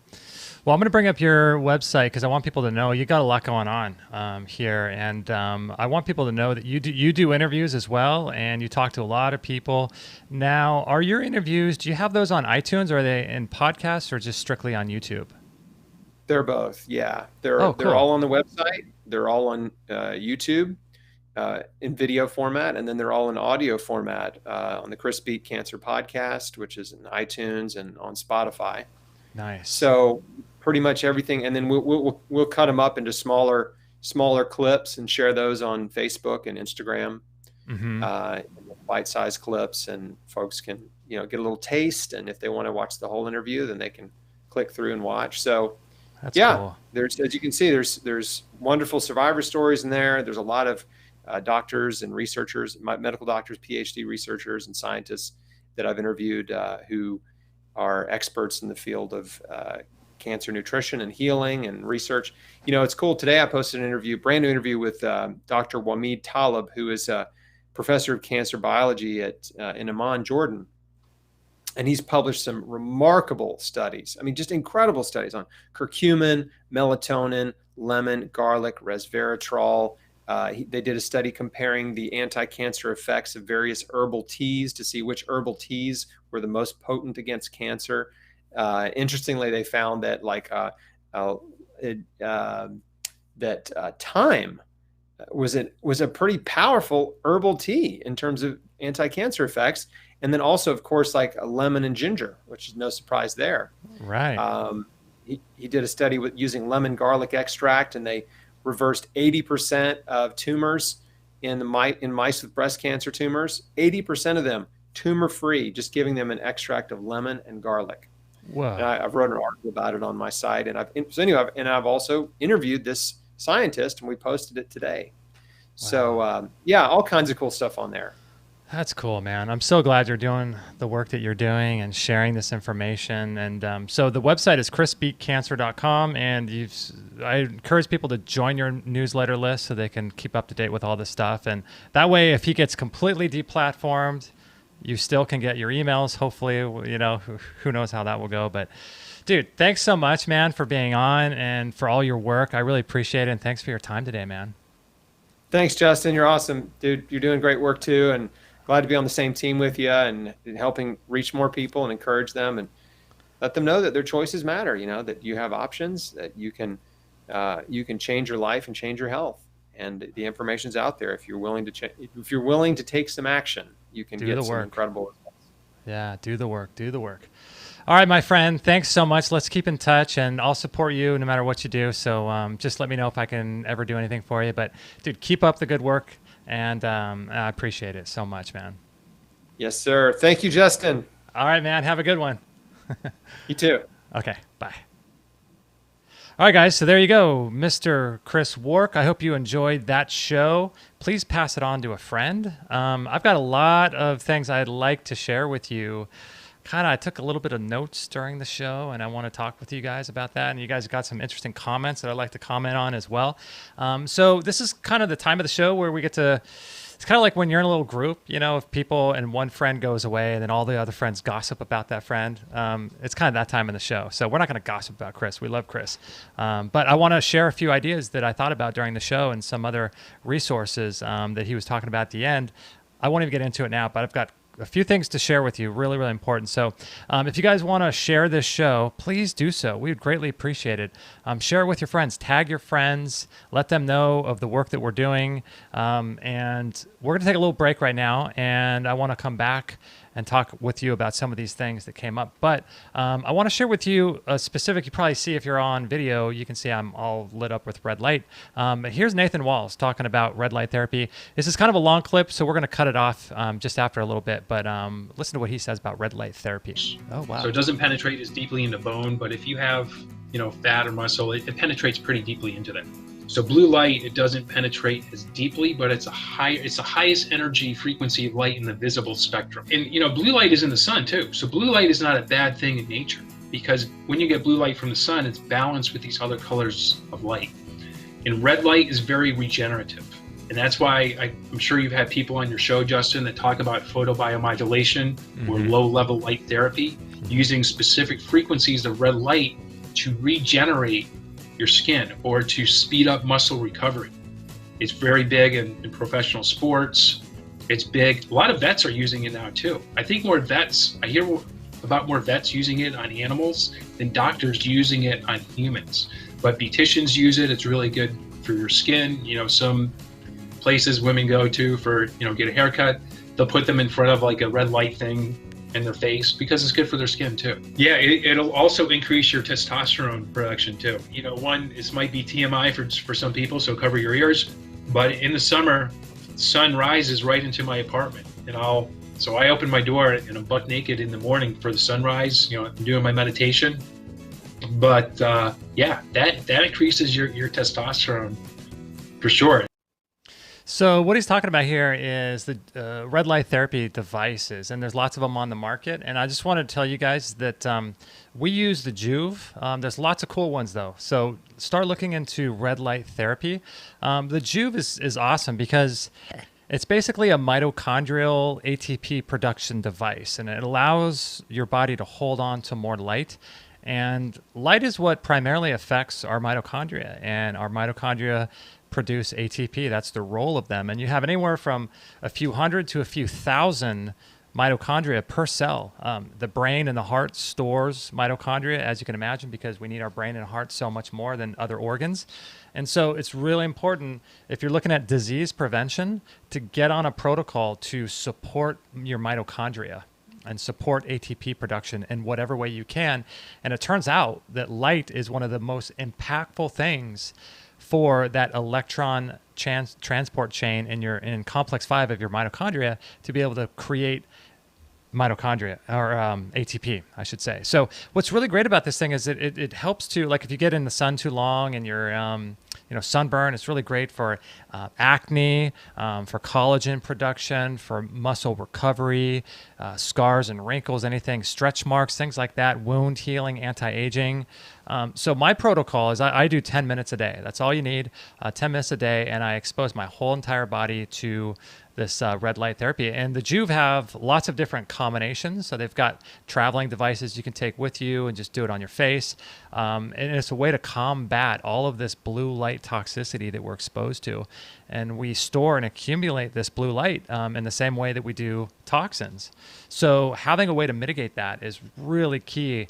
Well, I'm going to bring up your website because I want people to know you got a lot going on here. And I want people to know that you do interviews as well, and you talk to a lot of people. Now, are your interviews, do you have those on iTunes, or are they in podcasts, or just strictly on YouTube? They're both. Yeah. They're cool. all on the website. They're all on YouTube. In video format, and then they're all in audio format on the Chris Beat Cancer podcast, which is in iTunes and on Spotify. Nice. So pretty much everything, and then we'll cut them up into smaller clips and share those on Facebook and Instagram, bite-sized clips, and folks can get a little taste. And if they want to watch the whole interview, then they can click through and watch. So that's cool. There's, as you can see, there's wonderful survivor stories in there. There's a lot of doctors and researchers, medical doctors, PhD researchers, and scientists that I've interviewed who are experts in the field of cancer nutrition and healing and research. It's cool. Today I posted an brand new interview with Dr. Wahid Talib, who is a professor of cancer biology in Amman, Jordan. And he's published some remarkable studies. I mean, just incredible studies on curcumin, melatonin, lemon, garlic, resveratrol. They did a study comparing the anti-cancer effects of various herbal teas to see which herbal teas were the most potent against cancer. Interestingly, they found that thyme was a pretty powerful herbal tea in terms of anti-cancer effects. And then also, of course, like a lemon and ginger, which is no surprise there. Right. He did a study with using lemon garlic extract, and they reversed 80% of tumors in mice with breast cancer tumors. 80% of them tumor-free, just giving them an extract of lemon and garlic. Wow. And I've wrote an article about it on my site, and I've also interviewed this scientist, and we posted it today. Wow. So all kinds of cool stuff on there. That's cool, man. I'm so glad you're doing the work that you're doing and sharing this information. And so the website is chrisbeatcancer.com, and I encourage people to join your newsletter list so they can keep up to date with all this stuff. And that way, if he gets completely deplatformed, you still can get your emails. Hopefully, who knows how that will go. But dude, thanks so much, man, for being on and for all your work. I really appreciate it. And thanks for your time today, man. Thanks, Justin. You're awesome, dude. You're doing great work too. And glad to be on the same team with you and helping reach more people and encourage them and let them know that their choices matter, that you have options, that you can change your life and change your health. And the information's out there. If you're willing to take some action, you can get some incredible results. Yeah, do the work. All right, my friend, thanks so much. Let's keep in touch, and I'll support you no matter what you do. So just let me know if I can ever do anything for you. But dude, keep up the good work. And I appreciate it so much, man. Yes, sir. Thank you, Justin. All right, man. Have a good one. You too. Okay, bye. All right, guys. So there you go, Mr. Chris Wark. I hope you enjoyed that show. Please pass it on to a friend. I've got a lot of things I'd like to share with you. I took a little bit of notes during the show, and I want to talk with you guys about that. And you guys got some interesting comments that I'd like to comment on as well. So this is kind of the time of the show where we get to, it's kind of like when you're in a little group, if people and one friend goes away and then all the other friends gossip about that friend. It's kind of that time in the show. So we're not going to gossip about Chris. We love Chris. But I want to share a few ideas that I thought about during the show and some other resources that he was talking about at the end. I won't even get into it now, but I've got a few things to share with you, really, really important. So if you guys want to share this show, please do so. We would greatly appreciate it. Share it with your friends. Tag your friends. Let them know of the work that we're doing. And we're going to take a little break right now, and I want to come back and talk with you about some of these things that came up. But I want to share with you a specific, you probably see if you're on video, you can see I'm all lit up with red light. Here's Nathan Walls talking about red light therapy. This is kind of a long clip, so we're going to cut it off just after a little bit. But listen to what he says about red light therapy. Oh, wow. So it doesn't penetrate as deeply into bone, but if you have, fat or muscle, it penetrates pretty deeply into them. So blue light, it doesn't penetrate as deeply, but it's the highest energy frequency of light in the visible spectrum. And blue light is in the sun too. So blue light is not a bad thing in nature, because when you get blue light from the sun, it's balanced with these other colors of light. And red light is very regenerative. And that's why I'm sure you've had people on your show, Justin, that talk about photobiomodulation or low-level light therapy, using specific frequencies of red light to regenerate your skin or to speed up muscle recovery. It's very big in professional sports. It's big. A lot of vets are using it now too. I think I hear about more vets using it on animals than doctors using it on humans. But beauticians use it. It's really good for your skin. Some places women go to for, get a haircut, they'll put them in front of like a red light thing in their face because it's good for their skin too. Yeah, it'll also increase your testosterone production too. This might be TMI for some people, so cover your ears. But in the summer, sun rises right into my apartment, and I open my door and I'm buck naked in the morning for the sunrise. I'm doing my meditation. But that increases your testosterone for sure. So what he's talking about here is the red light therapy devices, and there's lots of them on the market. And I just wanted to tell you guys that we use the Joovv. There's lots of cool ones though. So start looking into red light therapy. The Joovv is awesome because it's basically a mitochondrial ATP production device, and it allows your body to hold on to more light. And light is what primarily affects our mitochondria, and our mitochondria produce ATP. That's the role of them. And you have anywhere from a few hundred to a few thousand mitochondria per cell. The brain and the heart stores mitochondria, as you can imagine, because we need our brain and heart so much more than other organs. And so it's really important, if you're looking at disease prevention, to get on a protocol to support your mitochondria and support ATP production in whatever way you can. And it turns out that light is one of the most impactful things for that electron transport chain in complex 5 of your mitochondria to be able to create mitochondria, or ATP, I should say. So what's really great about this thing is that it helps to, like if you get in the sun too long and you're sunburn. It's really great for acne, for collagen production, for muscle recovery, scars and wrinkles, anything, stretch marks, things like that, wound healing, anti-aging. So my protocol is I do 10 minutes a day. That's all you need, 10 minutes a day, and I expose my whole entire body to this red light therapy. And the Joovv have lots of different combinations. So they've got traveling devices you can take with you and just do it on your face. And it's a way to combat all of this blue light toxicity that we're exposed to. And we store and accumulate this blue light in the same way that we do toxins. So having a way to mitigate that is really key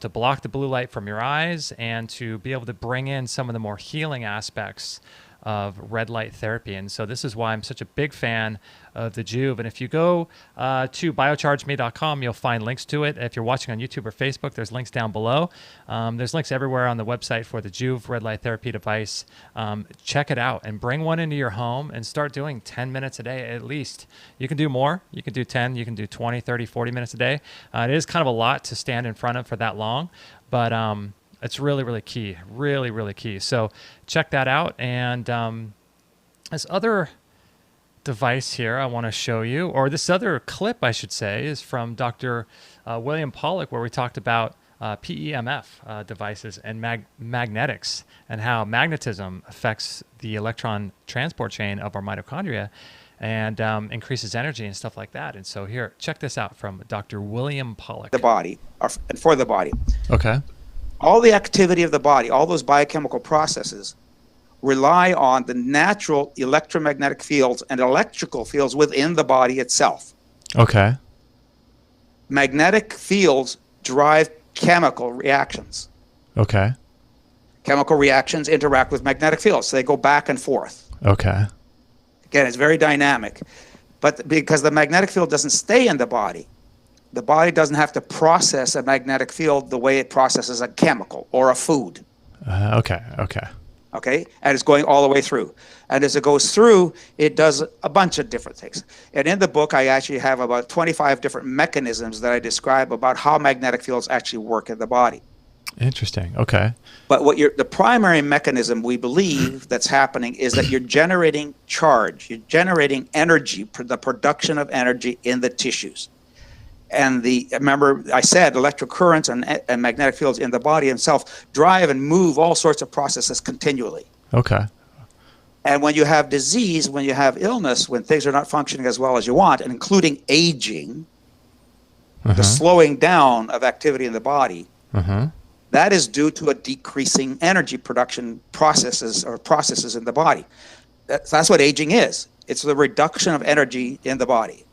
to block the blue light from your eyes and to be able to bring in some of the more healing aspects of red light therapy. And so this is why I'm such a big fan of the Joovv. And if you go to biochargeme.com, you'll find links to it. If you're watching on YouTube or Facebook, there's links down below. There's links everywhere on the website for the Joovv red light therapy device. Check it out and bring one into your home and start doing 10 minutes a day at least. You can do more. You can do 10, you can do 20, 30, 40 minutes a day. It is kind of a lot to stand in front of for that long, but it's really, really key. Really, really key. So check that out. And this other device here I want to show you, or this other clip, I should say, is from Dr. William Pollack, where we talked about PEMF devices and magnetics and how magnetism affects the electron transport chain of our mitochondria and increases energy and stuff like that. And so here, check this out from Dr. William Pollack. The body, or for the body. Okay. All the activity of the body, all those biochemical processes rely on the natural electromagnetic fields and electrical fields within the body itself. Okay. Magnetic fields drive chemical reactions. Okay. Chemical reactions interact with magnetic fields, so they go back and forth. Okay. Again, it's very dynamic. But because the magnetic field doesn't stay in the body doesn't have to process a magnetic field the way it processes a chemical or a food. Okay. Okay, and it's going all the way through. And as it goes through, it does a bunch of different things. And in the book, I actually have about 25 different mechanisms that I describe about how magnetic fields actually work in the body. Interesting. Okay. But the primary mechanism we believe that's happening is that you're generating charge, you're generating energy, the production of energy in the tissues. And remember I said electric currents and magnetic fields in the body itself drive and move all sorts of processes continually. Okay. And when you have disease, when you have illness, when things are not functioning as well as you want, and including aging, the slowing down of activity in the body, that is due to a decreasing energy production processes in the body. That's what aging is. It's the reduction of energy in the body.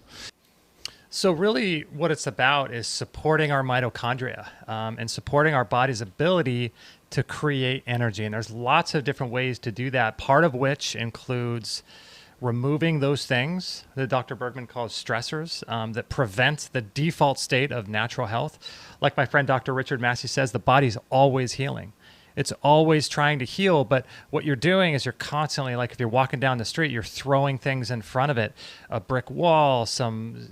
So really what it's about is supporting our mitochondria and supporting our body's ability to create energy. And there's lots of different ways to do that, part of which includes removing those things that Dr. Bergman calls stressors that prevent the default state of natural health. Like my friend Dr. Richard Massey says, the body's always healing. It's always trying to heal, but what you're doing is you're constantly, like if you're walking down the street, you're throwing things in front of it, a brick wall, some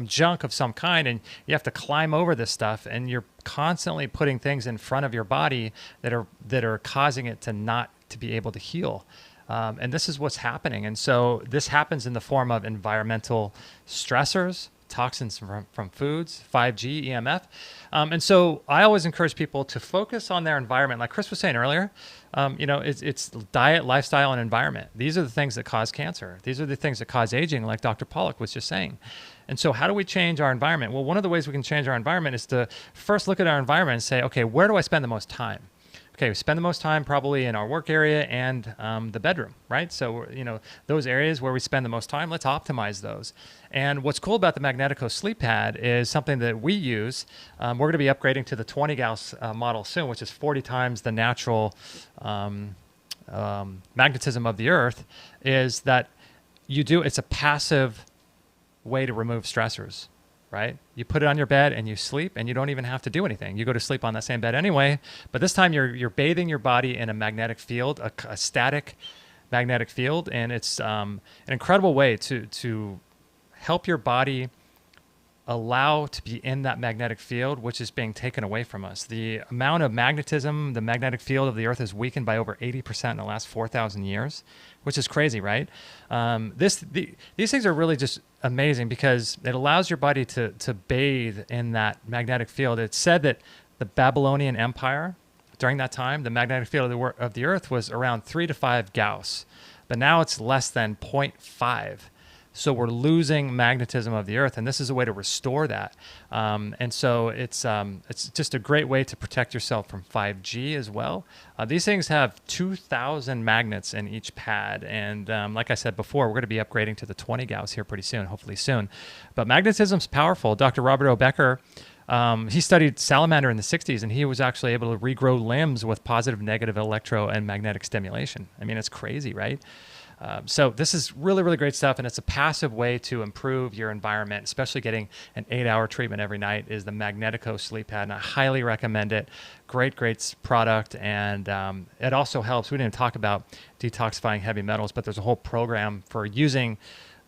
junk of some kind, and you have to climb over this stuff, and you're constantly putting things in front of your body that are causing it to not to be able to heal. And this is what's happening. And so this happens in the form of environmental stressors, toxins from foods, 5G, EMF. And so I always encourage people to focus on their environment. Like Chris was saying earlier, it's diet, lifestyle, and environment. These are the things that cause cancer. These are the things that cause aging, like Dr. Pollack was just saying. And so how do we change our environment? Well, one of the ways we can change our environment is to first look at our environment and say, okay, where do I spend the most time? Okay, we spend the most time probably in our work area and the bedroom, right? So, those areas where we spend the most time, let's optimize those. And what's cool about the Magnetico Sleep Pad is something that we use. We're going to be upgrading to the 20 Gauss model soon, which is 40 times the natural magnetism of the Earth, is that it's a passive way to remove stressors. Right? You put it on your bed and you sleep, and you don't even have to do anything. You go to sleep on that same bed anyway, but this time you're bathing your body in a magnetic field, a static magnetic field, and it's an incredible way to help your body allow to be in that magnetic field, which is being taken away from us. The amount of magnetism, the magnetic field of the Earth is weakened by over 80% in the last 4,000 years, which is crazy, right? These things are really just amazing because it allows your body to bathe in that magnetic field. It's said that the Babylonian Empire, during that time, the magnetic field of the Earth was around 3 to 5 Gauss, but now it's less than 0.5. So we're losing magnetism of the Earth, and this is a way to restore that. And so it's just a great way to protect yourself from 5G as well. These things have 2,000 magnets in each pad, and like I said before, we're going to be upgrading to the 20 Gauss here pretty soon, hopefully soon. But magnetism's powerful. Dr. Robert O. Becker, he studied salamander in the 60s, and he was actually able to regrow limbs with positive, negative electro and magnetic stimulation. I mean, it's crazy, right? So this is really, really great stuff, and it's a passive way to improve your environment, especially getting an 8-hour treatment every night is the Magnetico Sleep Pad, and I highly recommend it. Great product, and it also helps. We didn't talk about detoxifying heavy metals, but there's a whole program for using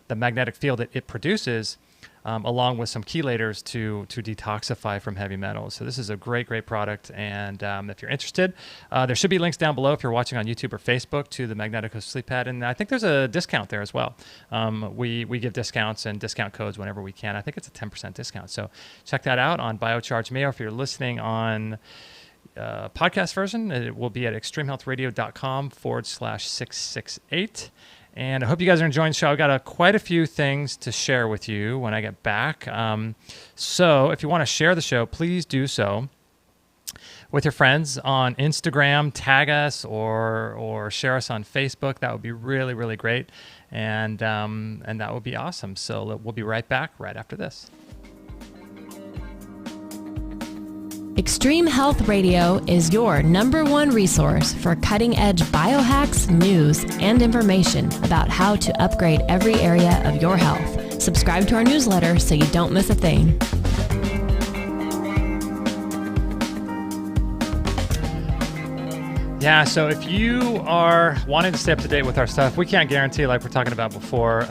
the magnetic field that it produces along with some chelators to detoxify from heavy metals. So this is a great product. And if you're interested, there should be links down below if you're watching on YouTube or Facebook to the Magnetico Sleep Pad. And I think there's a discount there as well. We give discounts and discount codes whenever we can. I think it's a 10% discount. So check that out on Biocharge Me, or if you're listening on podcast version, it will be at extremehealthradio.com/668. And I hope you guys are enjoying the show. I've got quite a few things to share with you when I get back. So if you want to share the show, please do so with your friends on Instagram. Tag us or share us on Facebook. That would be really, really great. And that would be awesome. So we'll be right back right after this. Extreme Health Radio is your #1 resource for cutting-edge biohacks, news, and information about how to upgrade every area of your health. Subscribe to our newsletter so you don't miss a thing. Yeah, so if you are wanting to stay up to date with our stuff, we can't guarantee, like we're talking about before,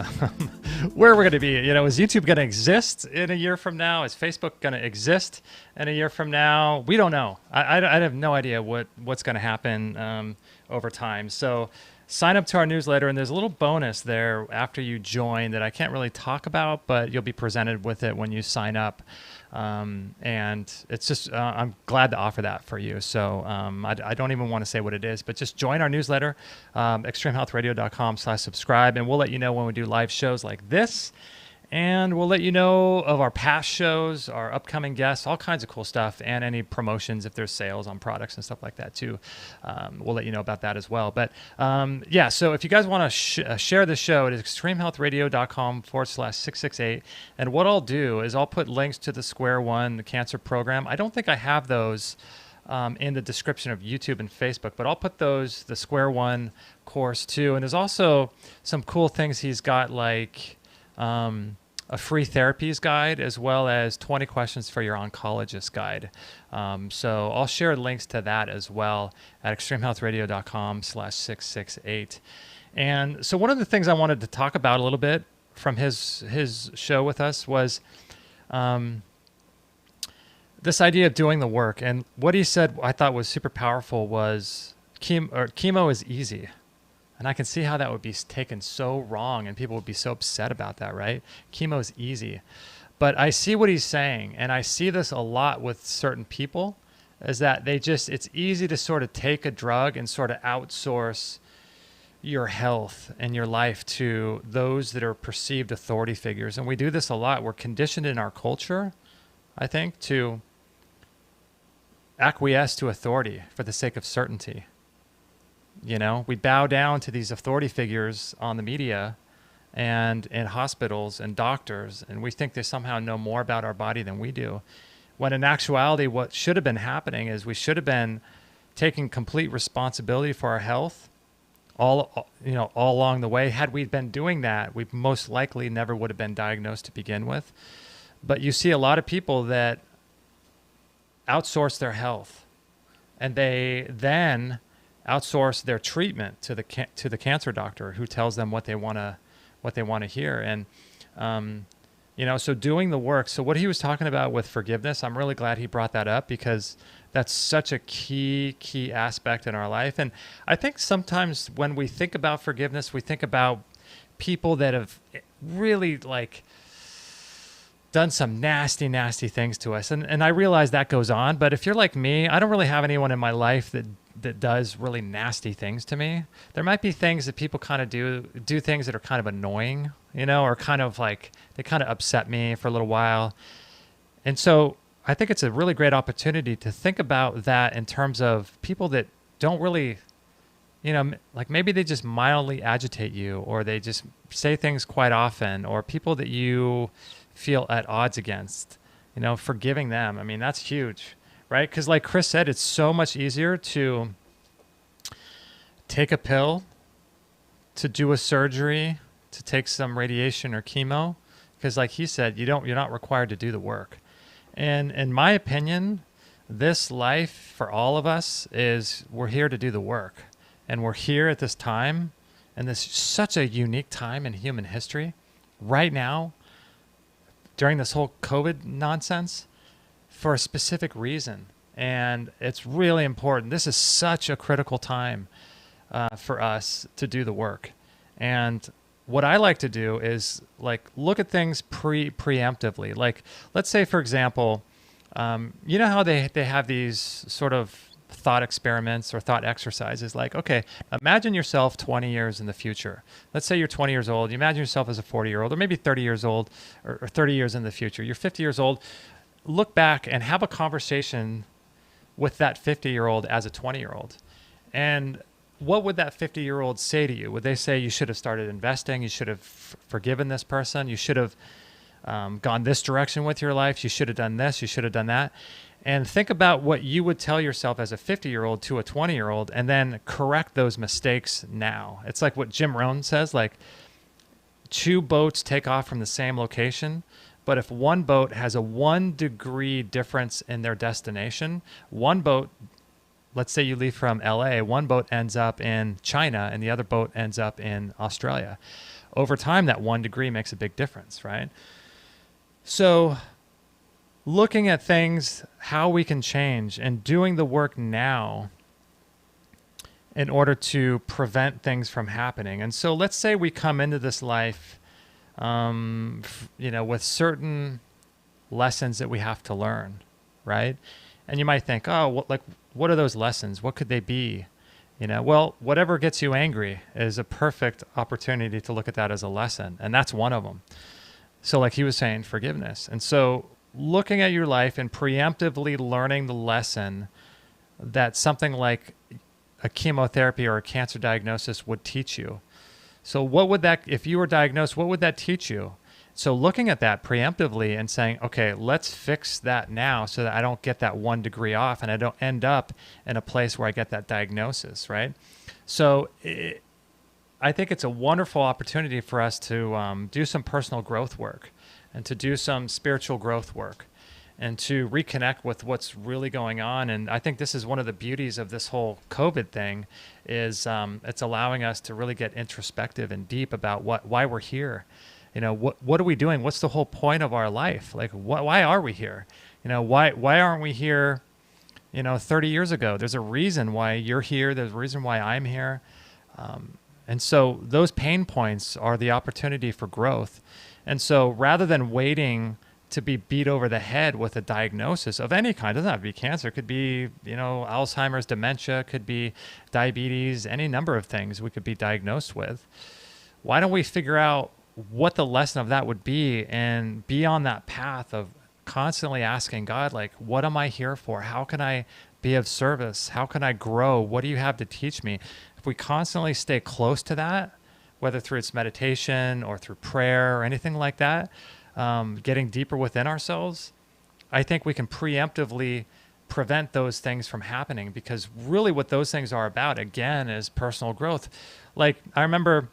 where we're going to be. You know, is YouTube going to exist in a year from now? Is Facebook going to exist in a year from now? We don't know. I have no idea what's going to happen over time. So sign up to our newsletter, and there's a little bonus there after you join that I can't really talk about, but you'll be presented with it when you sign up. And it's just, I'm glad to offer that for you. So I don't even want to say what it is, but just join our newsletter, extremehealthradio.com/subscribe, and we'll let you know when we do live shows like this. And we'll let you know of our past shows, our upcoming guests, all kinds of cool stuff, and any promotions if there's sales on products and stuff like that too. We'll let you know about that as well. But yeah, so if you guys want to share the show, it is extremehealthradio.com/668. And what I'll do is I'll put links to the Square One, the cancer program. I don't think I have those in the description of YouTube and Facebook, but I'll put those, the Square One course too. And there's also some cool things he's got, like a free therapies guide, as well as 20 questions for your oncologist guide. So I'll share links to that as well at extremehealthradio.com/668. And so one of the things I wanted to talk about a little bit from his show with us was this idea of doing the work. And what he said I thought was super powerful was chemo is easy. And I can see how that would be taken so wrong, and people would be so upset about that, right? Chemo is easy. But I see what he's saying, and I see this a lot with certain people, is that it's easy to sort of take a drug and sort of outsource your health and your life to those that are perceived authority figures. And we do this a lot. We're conditioned in our culture, I think, to acquiesce to authority for the sake of certainty. You know, we bow down to these authority figures on the media and in hospitals and doctors, and we think they somehow know more about our body than we do. When in actuality, what should have been happening is we should have been taking complete responsibility for our health all along the way. Had we been doing that, we most likely never would have been diagnosed to begin with. But you see a lot of people that outsource their health, and they then outsource their treatment to the cancer doctor, who tells them what they want to hear. And So doing the work. So what he was talking about with forgiveness, I'm really glad he brought that up, because that's such a key aspect in our life. And I think sometimes when we think about forgiveness, we think about people that have really like done some nasty things to us. And I realize that goes on, but if you're like me, I don't really have anyone in my life that does really nasty things to me. There might be things that people kind of do things that are kind of annoying, or kind of like, they kind of upset me for a little while. And so I think it's a really great opportunity to think about that in terms of people that don't really, like maybe they just mildly agitate you, or they just say things quite often, or people that you feel at odds against, forgiving them. I mean, that's huge, right? Because like Chris said, it's so much easier to take a pill, to do a surgery, to take some radiation or chemo, because like he said, you're not required to do the work. And in my opinion, this life for all of us is, we're here to do the work. And we're here at this time, and this is such a unique time in human history right now, during this whole COVID nonsense, for a specific reason. And it's really important. This is such a critical time for us to do the work. And what I like to do is like look at things preemptively. Like, let's say, for example, you know how they have these sort of thought experiments or thought exercises, like, okay, imagine yourself 20 years in the future. Let's say you're 20 years old. You imagine yourself as a 40-year-old, or maybe 30 years old, or 30 years in the future. You're 50 years old. Look back and have a conversation with that 50-year-old as a 20-year-old. And what would that 50-year-old say to you? Would they say you should have started investing? You should have forgiven this person? You should have gone this direction with your life? You should have done this? You should have done that? And think about what you would tell yourself as a 50-year-old to a 20-year-old, and then correct those mistakes now. It's like what Jim Rohn says, like, two boats take off from the same location, but if one boat has a 1 degree difference in their destination, one boat, let's say you leave from LA, one boat ends up in China and the other boat ends up in Australia. Over time, that 1 degree makes a big difference, right? So looking at things, how we can change, and doing the work now in order to prevent things from happening. And so let's say we come into this life, with certain lessons that we have to learn, right? And you might think, oh, what are those lessons? What could they be? Well, whatever gets you angry is a perfect opportunity to look at that as a lesson. And that's one of them. So like he was saying, forgiveness. And so looking at your life and preemptively learning the lesson that something like a chemotherapy or a cancer diagnosis would teach you. So what would that, if you were diagnosed, what would that teach you? So looking at that preemptively and saying, okay, let's fix that now so that I don't get that 1 degree off and I don't end up in a place where I get that diagnosis, right? So I think it's a wonderful opportunity for us to do some personal growth work, and to do some spiritual growth work, and to reconnect with what's really going on. And I think this is one of the beauties of this whole COVID thing, is it's allowing us to really get introspective and deep about why we're here. What are we doing? What's the whole point of our life? Like, why are we here? Why aren't we here, 30 years ago? There's a reason why you're here. There's a reason why I'm here. And so those pain points are the opportunity for growth. And so rather than waiting to be beat over the head with a diagnosis of any kind, it doesn't have to be cancer, it could be, Alzheimer's, dementia, could be diabetes, any number of things we could be diagnosed with. Why don't we figure out what the lesson of that would be, and be on that path of constantly asking God, like, what am I here for? How can I be of service? How can I grow? What do you have to teach me? If we constantly stay close to that, whether through its meditation or through prayer or anything like that, getting deeper within ourselves, I think we can preemptively prevent those things from happening, because really what those things are about, again, is personal growth. Like, I remember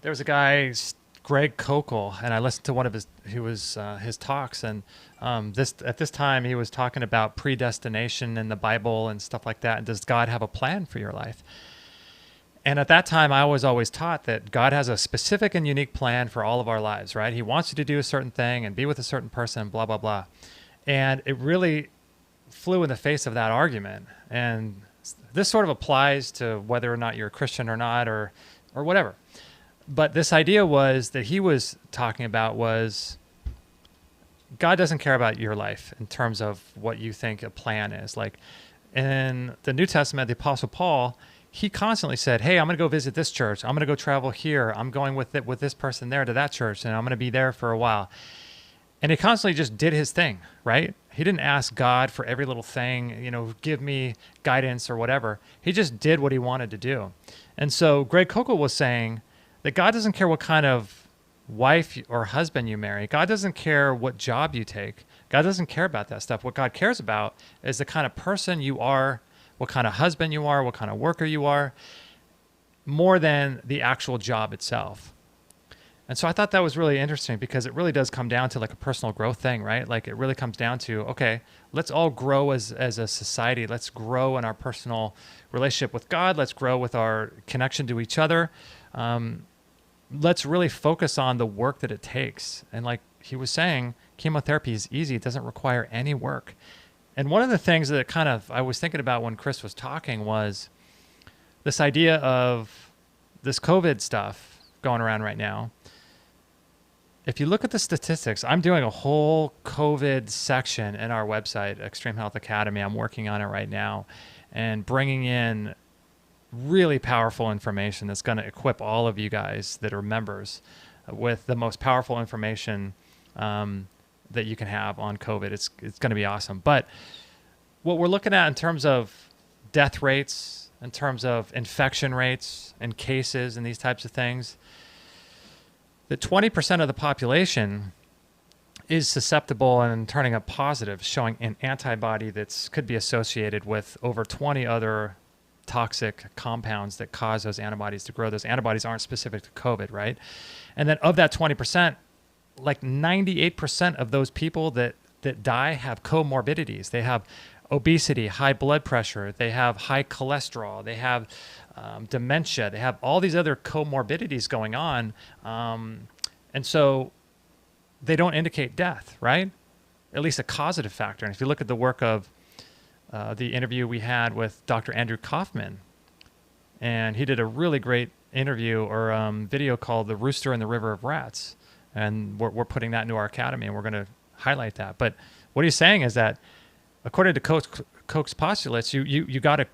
there was a guy, Greg Kokel, and I listened to one of his talks, and at this time he was talking about predestination in the Bible and stuff like that. And does God have a plan for your life? And at that time, I was always taught that God has a specific and unique plan for all of our lives, right? He wants you to do a certain thing and be with a certain person, blah, blah, blah. And it really flew in the face of that argument. And this sort of applies to whether or not you're a Christian or not, or whatever. But this idea was that he was talking about was God doesn't care about your life in terms of what you think a plan is. Like in the New Testament, the Apostle Paul, he constantly said, hey, I'm going to go visit this church. I'm going to go travel here. I'm going with this person there to that church, and I'm going to be there for a while. And he constantly just did his thing, right? He didn't ask God for every little thing, give me guidance or whatever. He just did what he wanted to do. And so Greg Koukl was saying that God doesn't care what kind of wife or husband you marry. God doesn't care what job you take. God doesn't care about that stuff. What God cares about is the kind of person you are, what kind of husband you are, what kind of worker you are, more than the actual job itself. And so I thought that was really interesting because it really does come down to like a personal growth thing, right? Like it really comes down to, okay, let's all grow as a society. Let's grow in our personal relationship with God. Let's grow with our connection to each other. Let's really focus on the work that it takes. And like he was saying, chemotherapy is easy. It doesn't require any work. And one of the things that I was thinking about when Chris was talking was this idea of this COVID stuff going around right now. If you look at the statistics, I'm doing a whole COVID section in our website, Extreme Health Academy. I'm working on it right now and bringing in really powerful information that's going to equip all of you guys that are members with the most powerful information that you can have on COVID. It's going to be awesome. But what we're looking at in terms of death rates, in terms of infection rates and cases and these types of things, that 20% of the population is susceptible and turning up positive, showing an antibody that could be associated with over 20 other toxic compounds that cause those antibodies to grow. Those antibodies aren't specific to COVID, right? And then of that 20%, like 98% of those people that die have comorbidities. They have obesity, high blood pressure, they have high cholesterol, they have dementia, they have all these other comorbidities going on. And so they don't indicate death, right? At least a causative factor. And if you look at the work of the interview we had with Dr. Andrew Kaufman, and he did a really great interview or video called The Rooster and the River of Rats. And we're putting that into our academy, and we're going to highlight that. But what he's saying is that according to Koch's postulates, you got to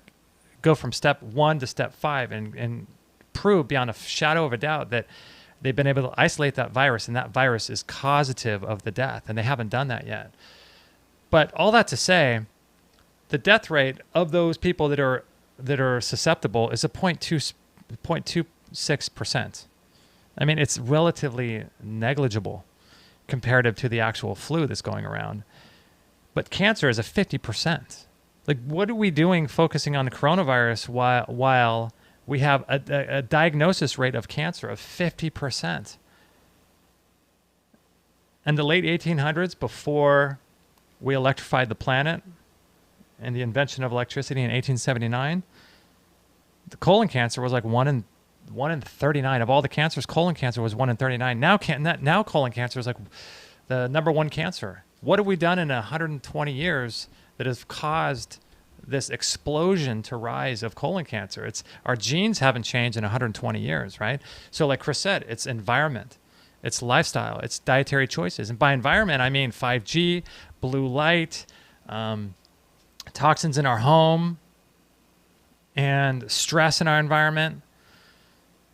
go from step 1 to step 5 and prove beyond a shadow of a doubt that they've been able to isolate that virus, and that virus is causative of the death, and they haven't done that yet. But all that to say, the death rate of those people that are susceptible is a 0.26%. I mean, it's relatively negligible comparative to the actual flu that's going around. But cancer is a 50%. Like, what are we doing focusing on the coronavirus while we have a diagnosis rate of cancer of 50%? In the late 1800s, before we electrified the planet and the invention of electricity in 1879, the colon cancer was like 1 in 39 of all the cancers. Colon cancer was 1 in 39. Now colon cancer is like the number 1 cancer. What have we done in 120 years that has caused this explosion to rise of colon cancer? It's our genes haven't changed in 120 years, right? So like Chris said, it's environment, it's lifestyle, it's dietary choices. And by environment, I mean 5G, blue light, toxins in our home, and stress in our environment.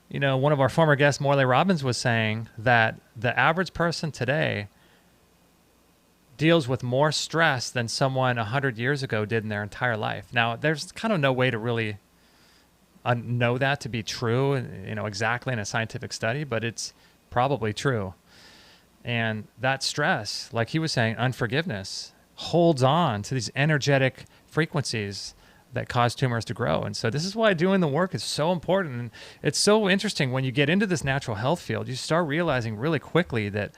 You know, one of our former guests, Morley Robbins, was saying that the average person today deals with more stress than someone 100 years ago did in their entire life. Now, there's kind of no way to really know that to be true, you know, exactly in a scientific study, but it's probably true. And that stress, like he was saying, unforgiveness, holds on to these energetic frequencies that cause tumors to grow. And so this is why doing the work is so important. And it's so interesting when you get into this natural health field, you start realizing really quickly that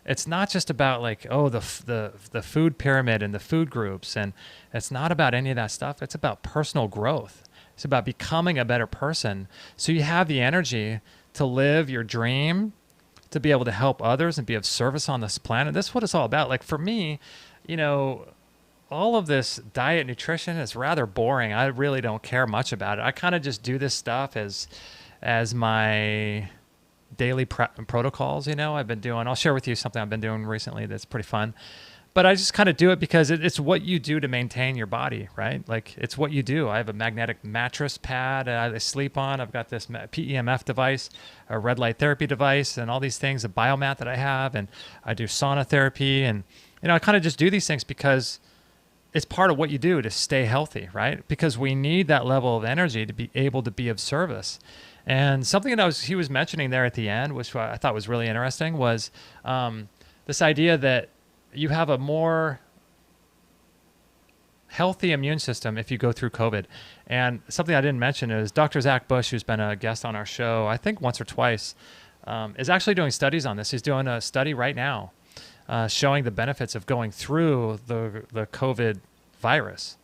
it's not just about like, oh, the food pyramid and the food groups. And it's not about any of that stuff. It's about personal growth. It's about becoming a better person. So you have the energy to live your dream, to be able to help others and be of service on this planet. That's what it's all about. Like for me, you know, all of this diet nutrition is rather boring. I really don't care much about it. I kind of just do this stuff as my daily protocols. You know, I'll share with you something I've been doing recently that's pretty fun. But I just kind of do it because it's what you do to maintain your body, right? Like it's what you do. I have a magnetic mattress pad I sleep on. I've got this PEMF device, a red light therapy device, and all these things, a biomat that I have, and I do sauna therapy. And, you know, I kind of just do these things because it's part of what you do to stay healthy, right? Because we need that level of energy to be able to be of service. And something that he was mentioning there at the end, which I thought was really interesting, was this idea that you have a more healthy immune system if you go through COVID. And something I didn't mention is Dr. Zach Bush, who's been a guest on our show, I think once or twice, is actually doing studies on this. He's doing a study right now showing the benefits of going through the COVID virus,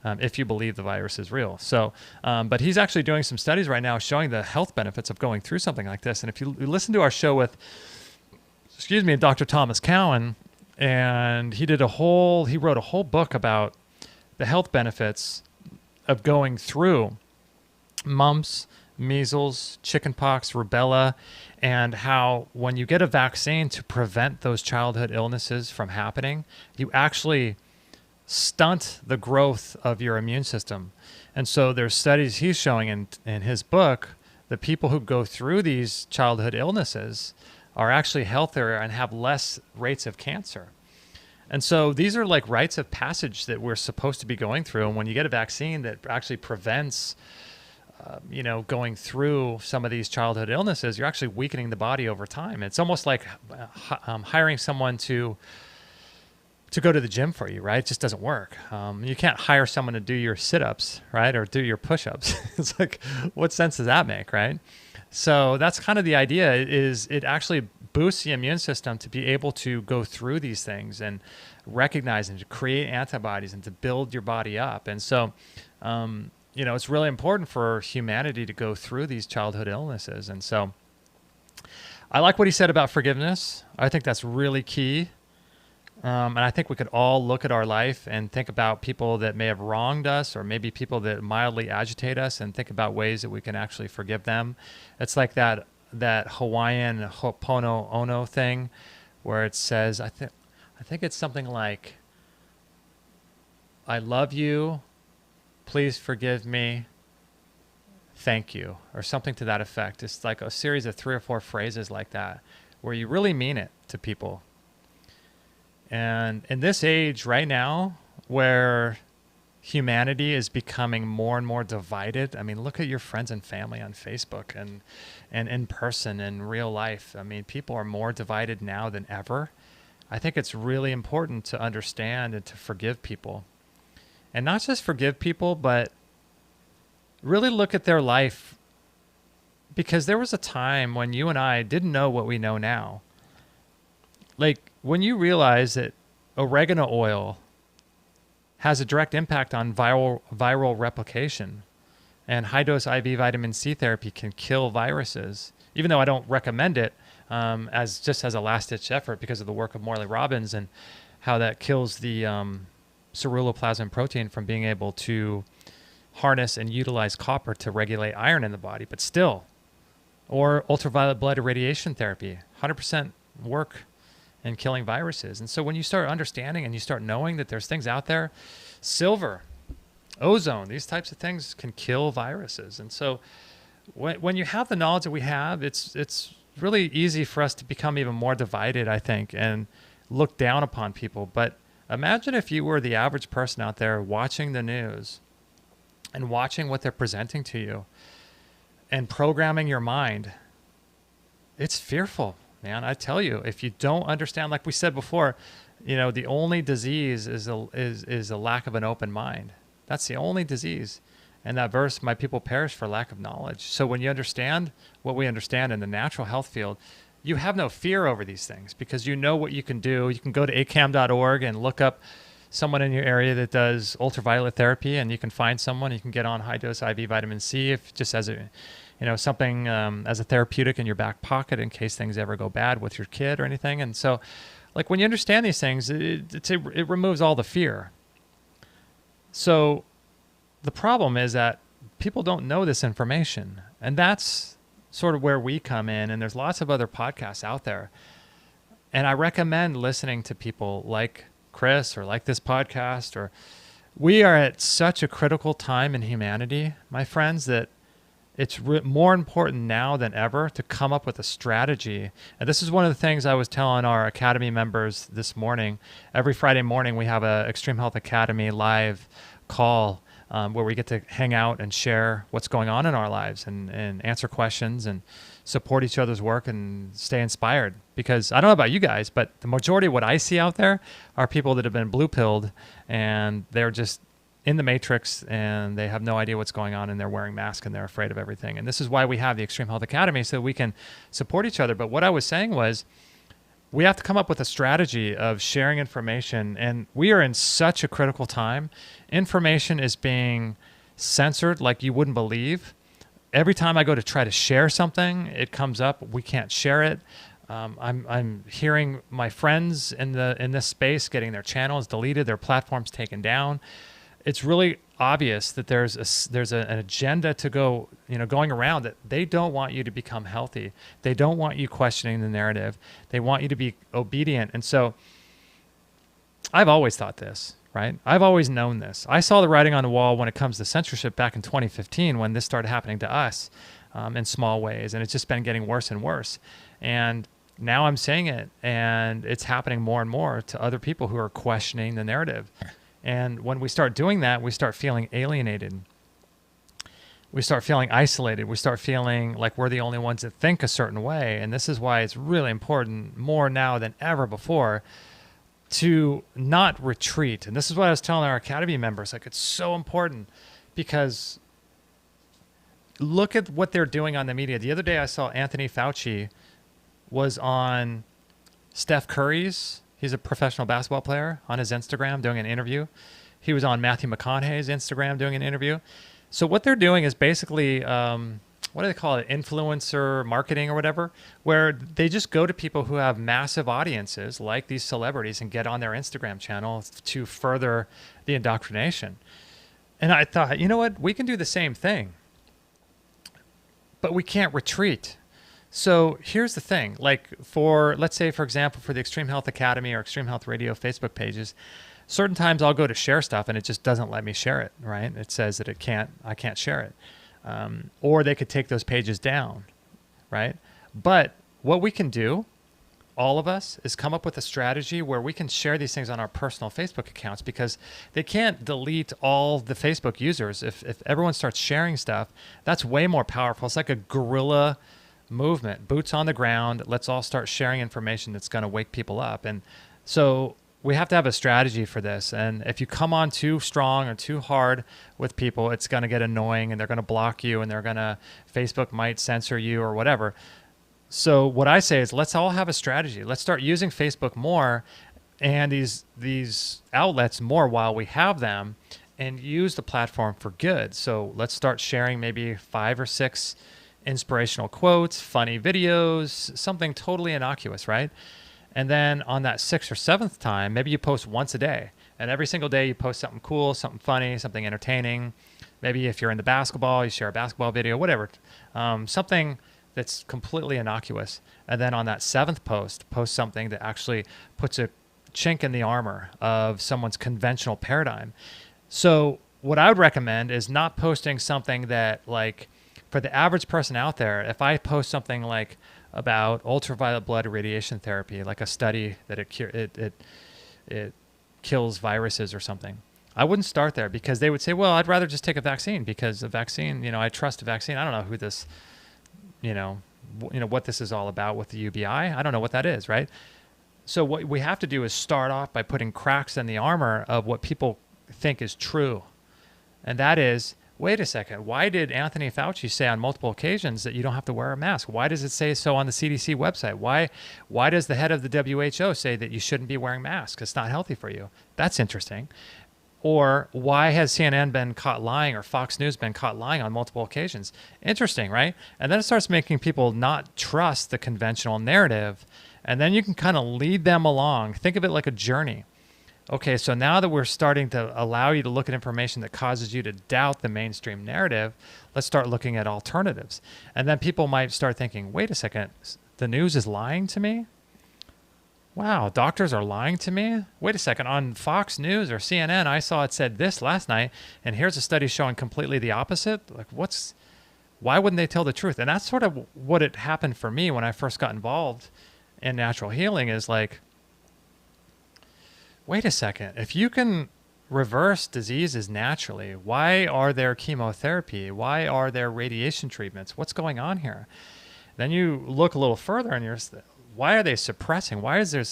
if you believe the virus is real. So, but he's actually doing some studies right now showing the health benefits of going through something like this. And if you listen to our show with, Dr. Thomas Cowan, and he wrote a whole book about the health benefits of going through mumps, measles, chickenpox, rubella, and how when you get a vaccine to prevent those childhood illnesses from happening, you actually stunt the growth of your immune system. And so there's studies he's showing in his book that people who go through these childhood illnesses are actually healthier and have less rates of cancer. And so these are like rites of passage that we're supposed to be going through. And when you get a vaccine that actually prevents, going through some of these childhood illnesses, you're actually weakening the body over time. It's almost like hiring someone to go to the gym for you, right? It just doesn't work. You can't hire someone to do your sit-ups, right? Or do your push-ups. It's like, what sense does that make, right? So that's kind of the idea, is it actually boosts the immune system to be able to go through these things and recognize and to create antibodies and to build your body up. And so, it's really important for humanity to go through these childhood illnesses. And so I like what he said about forgiveness. I think that's really key. And I think we could all look at our life and think about people that may have wronged us, or maybe people that mildly agitate us, and think about ways that we can actually forgive them. It's like that Hawaiian ho'opono ono thing, where it says, I think it's something like, I love you, please forgive me, thank you, or something to that effect. It's like a series of 3 or 4 phrases like that, where you really mean it to people. And in this age right now, where humanity is becoming more and more divided, I mean, look at your friends and family on Facebook and in person in real life. I mean, people are more divided now than ever. I think it's really important to understand and to forgive people. And not just forgive people, but really look at their life. Because there was a time when you and I didn't know what we know now. Like, when you realize that oregano oil has a direct impact on viral replication, and high-dose IV vitamin C therapy can kill viruses, even though I don't recommend it as a last-ditch effort because of the work of Morley Robbins and how that kills the ceruloplasmin protein from being able to harness and utilize copper to regulate iron in the body. But still, or ultraviolet blood irradiation therapy, 100% work in killing viruses. And so when you start understanding and you start knowing that there's things out there, silver, ozone, these types of things can kill viruses. And so when you have the knowledge that we have, it's really easy for us to become even more divided, I think, and look down upon people. But imagine if you were the average person out there watching the news and watching what they're presenting to you and programming your mind. It's fearful. Man, I tell you, if you don't understand, like we said before, the only disease is a lack of an open mind. That's the only disease. And that verse, my people perish for lack of knowledge. So when you understand what we understand in the natural health field, you have no fear over these things because you know what you can do. You can go to acam.org and look up someone in your area that does ultraviolet therapy, and you can find someone, you can get on high dose IV vitamin C, if just as a, something as a therapeutic in your back pocket in case things ever go bad with your kid or anything. And so, like, when you understand these things, it removes all the fear. So the problem is that people don't know this information, and that's sort of where we come in. And there's lots of other podcasts out there, and I recommend listening to people like Chris or like this podcast. Or we are at such a critical time in humanity, my friends, that it's more important now than ever to come up with a strategy. And this is one of the things I was telling our Academy members this morning. Every Friday morning, we have a Extreme Health Academy live call where we get to hang out and share what's going on in our lives and answer questions and support each other's work and stay inspired. Because I don't know about you guys, but the majority of what I see out there are people that have been blue-pilled, and they're just in the matrix, and they have no idea what's going on, and they're wearing masks, and they're afraid of everything. And this is why we have the Extreme Health Academy, so we can support each other. But what I was saying was, we have to come up with a strategy of sharing information, and we are in such a critical time. Information is being censored like you wouldn't believe. Every time I go to try to share something, it comes up, we can't share it. I'm hearing my friends in this space getting their channels deleted, their platforms taken down. It's really obvious that there's an agenda to going around, that they don't want you to become healthy. They don't want you questioning the narrative. They want you to be obedient. And so I've always thought this, right? I've always known this. I saw the writing on the wall when it comes to censorship back in 2015, when this started happening to us in small ways. And it's just been getting worse and worse. And now I'm saying it, and it's happening more and more to other people who are questioning the narrative. And when we start doing that, we start feeling alienated. We start feeling isolated. We start feeling like we're the only ones that think a certain way. And this is why it's really important, more now than ever before, to not retreat. And this is what I was telling our Academy members. Like, it's so important, because look at what they're doing on the media. The other day I saw Anthony Fauci was on Steph Curry's, he's a professional basketball player, on his Instagram doing an interview. He was on Matthew McConaughey's Instagram doing an interview. So what they're doing is basically, what do they call it? Influencer marketing or whatever, where they just go to people who have massive audiences like these celebrities and get on their Instagram channel to further the indoctrination. And I thought, you know what? We can do the same thing, but we can't retreat. So here's the thing, like let's say, for example, for the Extreme Health Academy or Extreme Health Radio Facebook pages, certain times I'll go to share stuff and it just doesn't let me share it, right? It says that I can't share it. Or they could take those pages down, right? But what we can do, all of us, is come up with a strategy where we can share these things on our personal Facebook accounts, because they can't delete all the Facebook users. If everyone starts sharing stuff, that's way more powerful. It's like a guerrilla movement, boots on the ground. Let's all start sharing information that's going to wake people up. And so we have to have a strategy for this. And if you come on too strong or too hard with people, it's going to get annoying, and they're going to block you, and Facebook might censor you or whatever. So what I say is, let's all have a strategy. Let's start using Facebook more and these outlets more while we have them, and use the platform for good. So let's start sharing maybe 5 or 6 inspirational quotes, funny videos, something totally innocuous, right? And then on that 6th or 7th time, maybe you post once a day, and every single day you post something cool, something funny, something entertaining. Maybe if you're into basketball, you share a basketball video, whatever, something that's completely innocuous. And then on that 7th post something that actually puts a chink in the armor of someone's conventional paradigm. So what I would recommend is not posting something that, like, for the average person out there, if I post something like about ultraviolet blood radiation therapy, like a study that it kills viruses or something, I wouldn't start there, because they would say, well, I'd rather just take a vaccine, because a vaccine, I trust a vaccine. I don't know who this, what this is all about with the UBI. I don't know what that is, right? So what we have to do is start off by putting cracks in the armor of what people think is true. And that is, wait a second, why did Anthony Fauci say on multiple occasions that you don't have to wear a mask? Why does it say so on the CDC website? Why does the head of the WHO say that you shouldn't be wearing masks? It's not healthy for you. That's interesting. Or why has CNN been caught lying, or Fox News been caught lying on multiple occasions? Interesting, right? And then it starts making people not trust the conventional narrative. And then you can kind of lead them along. Think of it like a journey. Okay, so now that we're starting to allow you to look at information that causes you to doubt the mainstream narrative, let's start looking at alternatives. And then people might start thinking, wait a second, the news is lying to me? Wow, doctors are lying to me? Wait a second, on Fox News or CNN, I saw it said this last night, and here's a study showing completely the opposite. Like, why wouldn't they tell the truth? And that's sort of what it happened for me when I first got involved in natural healing, is like, wait a second, if you can reverse diseases naturally, why are there chemotherapy? Why are there radiation treatments? What's going on here? Then you look a little further and why are they suppressing? Why is there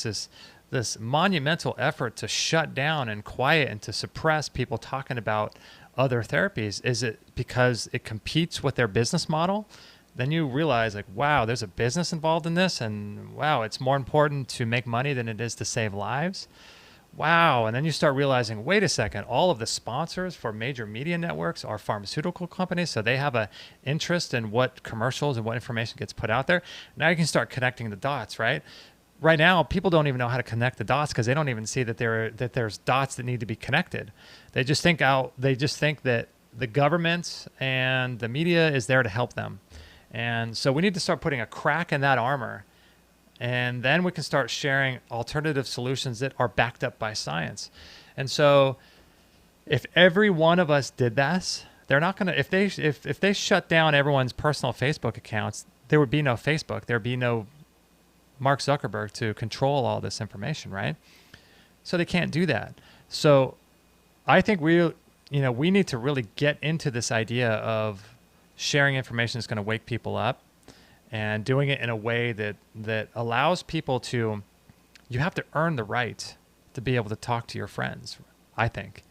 this monumental effort to shut down and quiet and to suppress people talking about other therapies? Is it because it competes with their business model? Then you realize, like, wow, there's a business involved in this, and wow, it's more important to make money than it is to save lives. Wow. And then you start realizing, wait a second, all of the sponsors for major media networks are pharmaceutical companies. So they have an interest in what commercials and what information gets put out there. Now you can start connecting the dots, right? Right now, people don't even know how to connect the dots because they don't even see that there's dots that need to be connected. They just think that the government and the media is there to help them. And so we need to start putting a crack in that armor. And then we can start sharing alternative solutions that are backed up by science. And so if every one of us did this, they're not going to, if they shut down everyone's personal Facebook accounts, there would be no Facebook. There'd be no Mark Zuckerberg to control all this information, right? So they can't do that. So I think we need to really get into this idea of sharing information that's going to wake people up, and doing it in a way that allows people to, you have to earn the right to be able to talk to your friends, I think,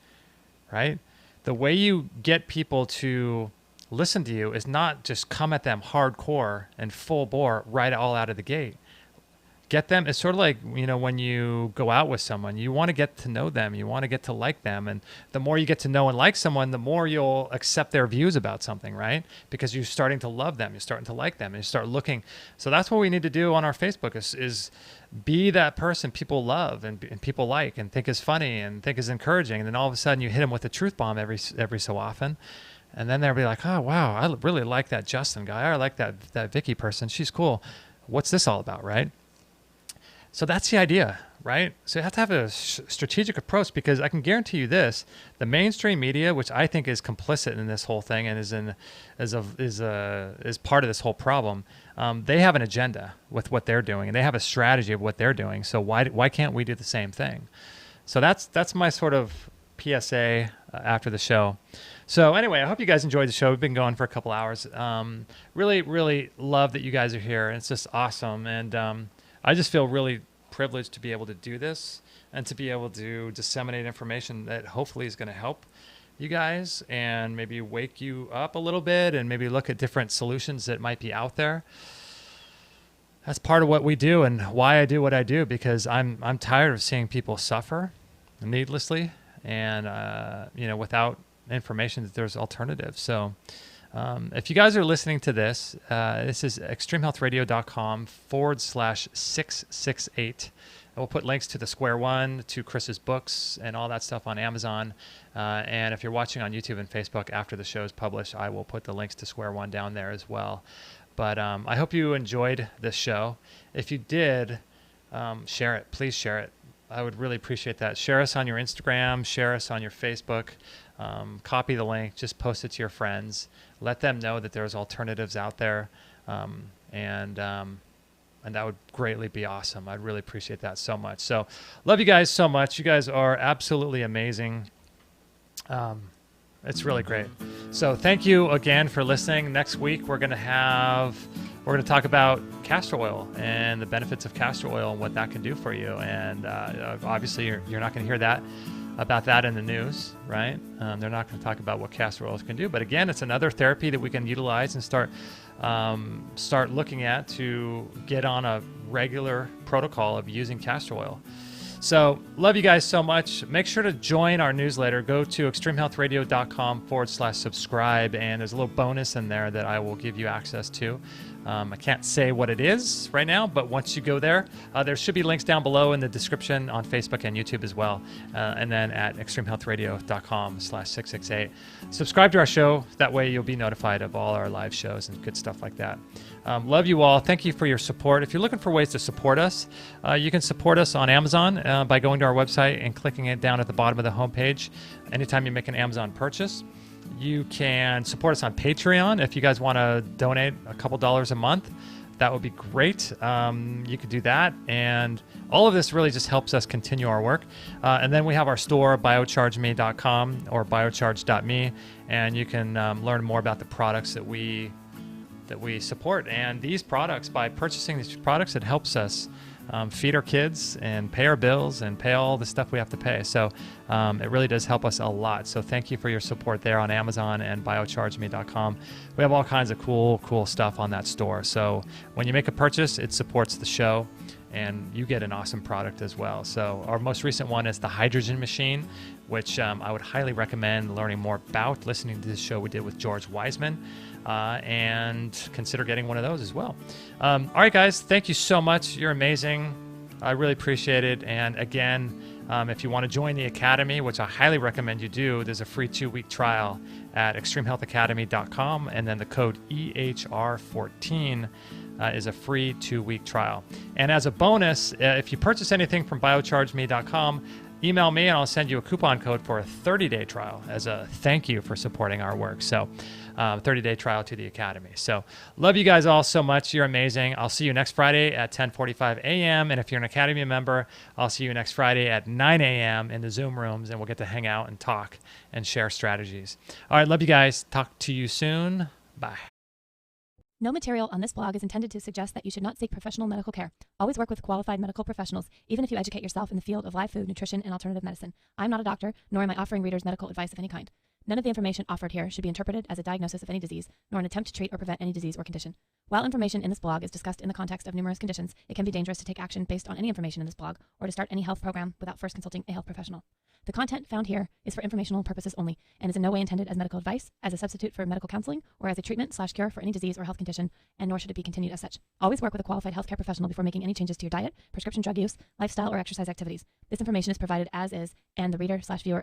right? The way you get people to listen to you is not just come at them hardcore and full bore right all out of the gate. Get them, it's sort of like, when you go out with someone, you want to get to know them, you want to get to like them. And the more you get to know and like someone, the more you'll accept their views about something, right? Because you're starting to love them, you're starting to like them, and you start looking. So that's what we need to do on our Facebook is be that person people love and people like and think is funny and think is encouraging. And then all of a sudden you hit them with a truth bomb every so often. And then they'll be like, oh, wow, I really like that Justin guy. I like that Vicky person. She's cool. What's this all about, right? So that's the idea, right? So you have to have a strategic approach, because I can guarantee you this: the mainstream media, which I think is complicit in this whole thing and is part of this whole problem, they have an agenda with what they're doing, and they have a strategy of what they're doing. So why can't we do the same thing? So that's my sort of PSA after the show. So anyway, I hope you guys enjoyed the show. We've been going for a couple hours. Really, really love that you guys are here. It's just awesome, and I just feel really privileged to be able to do this and to be able to disseminate information that hopefully is going to help you guys and maybe wake you up a little bit and maybe look at different solutions that might be out there. That's part of what we do and why I do what I do, because I'm tired of seeing people suffer needlessly and without information that there's alternatives. So if you guys are listening to this, this is extremehealthradio.com/668. We'll put links to the Square One, to Chris's books, and all that stuff on Amazon. And if you're watching on YouTube and Facebook after the show is published, I will put the links to Square One down there as well. But I hope you enjoyed this show. If you did, share it. Please share it. I would really appreciate that. Share us on your Instagram. Share us on your Facebook. Copy the link. Just post it to your friends. Let them know that there's alternatives out there, and that would greatly be awesome. I'd really appreciate that so much. So, love you guys so much. You guys are absolutely amazing. It's really great. So, thank you again for listening. Next week we're going to talk about castor oil and the benefits of castor oil and what that can do for you. And obviously, you're not going to hear that about that in the news, right? They're not going to talk about what castor oils can do. But again, it's another therapy that we can utilize and start looking at to get on a regular protocol of using castor oil. So love you guys so much. Make sure to join our newsletter. Go to extremehealthradio.com/subscribe, and there's a little bonus in there that I will give you access to. I can't say what it is right now, but once you go there, there should be links down below in the description on Facebook and YouTube as well. And then at extremehealthradio.com/668. Subscribe to our show. That way you'll be notified of all our live shows and good stuff like that. Love you all. Thank you for your support. If you're looking for ways to support us, you can support us on Amazon by going to our website and clicking it down at the bottom of the homepage anytime you make an Amazon purchase. You can support us on Patreon if you guys want to donate a couple dollars a month. That would be great. You could do that. And all of this really just helps us continue our work. And then we have our store, biochargeme.com or biocharge.me, and you can learn more about the products that we support. And these products, by purchasing these products, it helps us feed our kids and pay our bills and pay all the stuff we have to pay. So it really does help us a lot. So thank you for your support there on Amazon and biochargeme.com. We have all kinds of cool stuff on that store. So when you make a purchase, it supports the show and you get an awesome product as well. So our most recent one is the hydrogen machine, which I would highly recommend learning more about, listening to this show we did with George Wiseman. And consider getting one of those as well. All right, guys, thank you so much. You're amazing. I really appreciate it. And again, if you want to join the Academy, which I highly recommend you do, there's a free 2-week trial at extremehealthacademy.com. And then the code EHR14 is a free 2-week trial. And as a bonus, if you purchase anything from biochargeme.com, email me and I'll send you a coupon code for a 30-day trial as a thank you for supporting our work. So 30-day trial to the Academy. So love you guys all so much. You're amazing. I'll see you next Friday at 10:45 a.m. And if you're an Academy member, I'll see you next Friday at 9 a.m. in the Zoom rooms, and we'll get to hang out and talk and share strategies. All right, love you guys. Talk to you soon. Bye. No material on this blog is intended to suggest that you should not seek professional medical care. Always work with qualified medical professionals, even if you educate yourself in the field of live food, nutrition, and alternative medicine. I'm not a doctor, nor am I offering readers medical advice of any kind. None of the information offered here should be interpreted as a diagnosis of any disease, nor an attempt to treat or prevent any disease or condition. While information in this blog is discussed in the context of numerous conditions, it can be dangerous to take action based on any information in this blog or to start any health program without first consulting a health professional. The content found here is for informational purposes only and is in no way intended as medical advice, as a substitute for medical counseling, or as a treatment/cure for any disease or health condition, and nor should it be continued as such. Always work with a qualified healthcare professional before making any changes to your diet, prescription drug use, lifestyle, or exercise activities. This information is provided as is, and the reader/viewer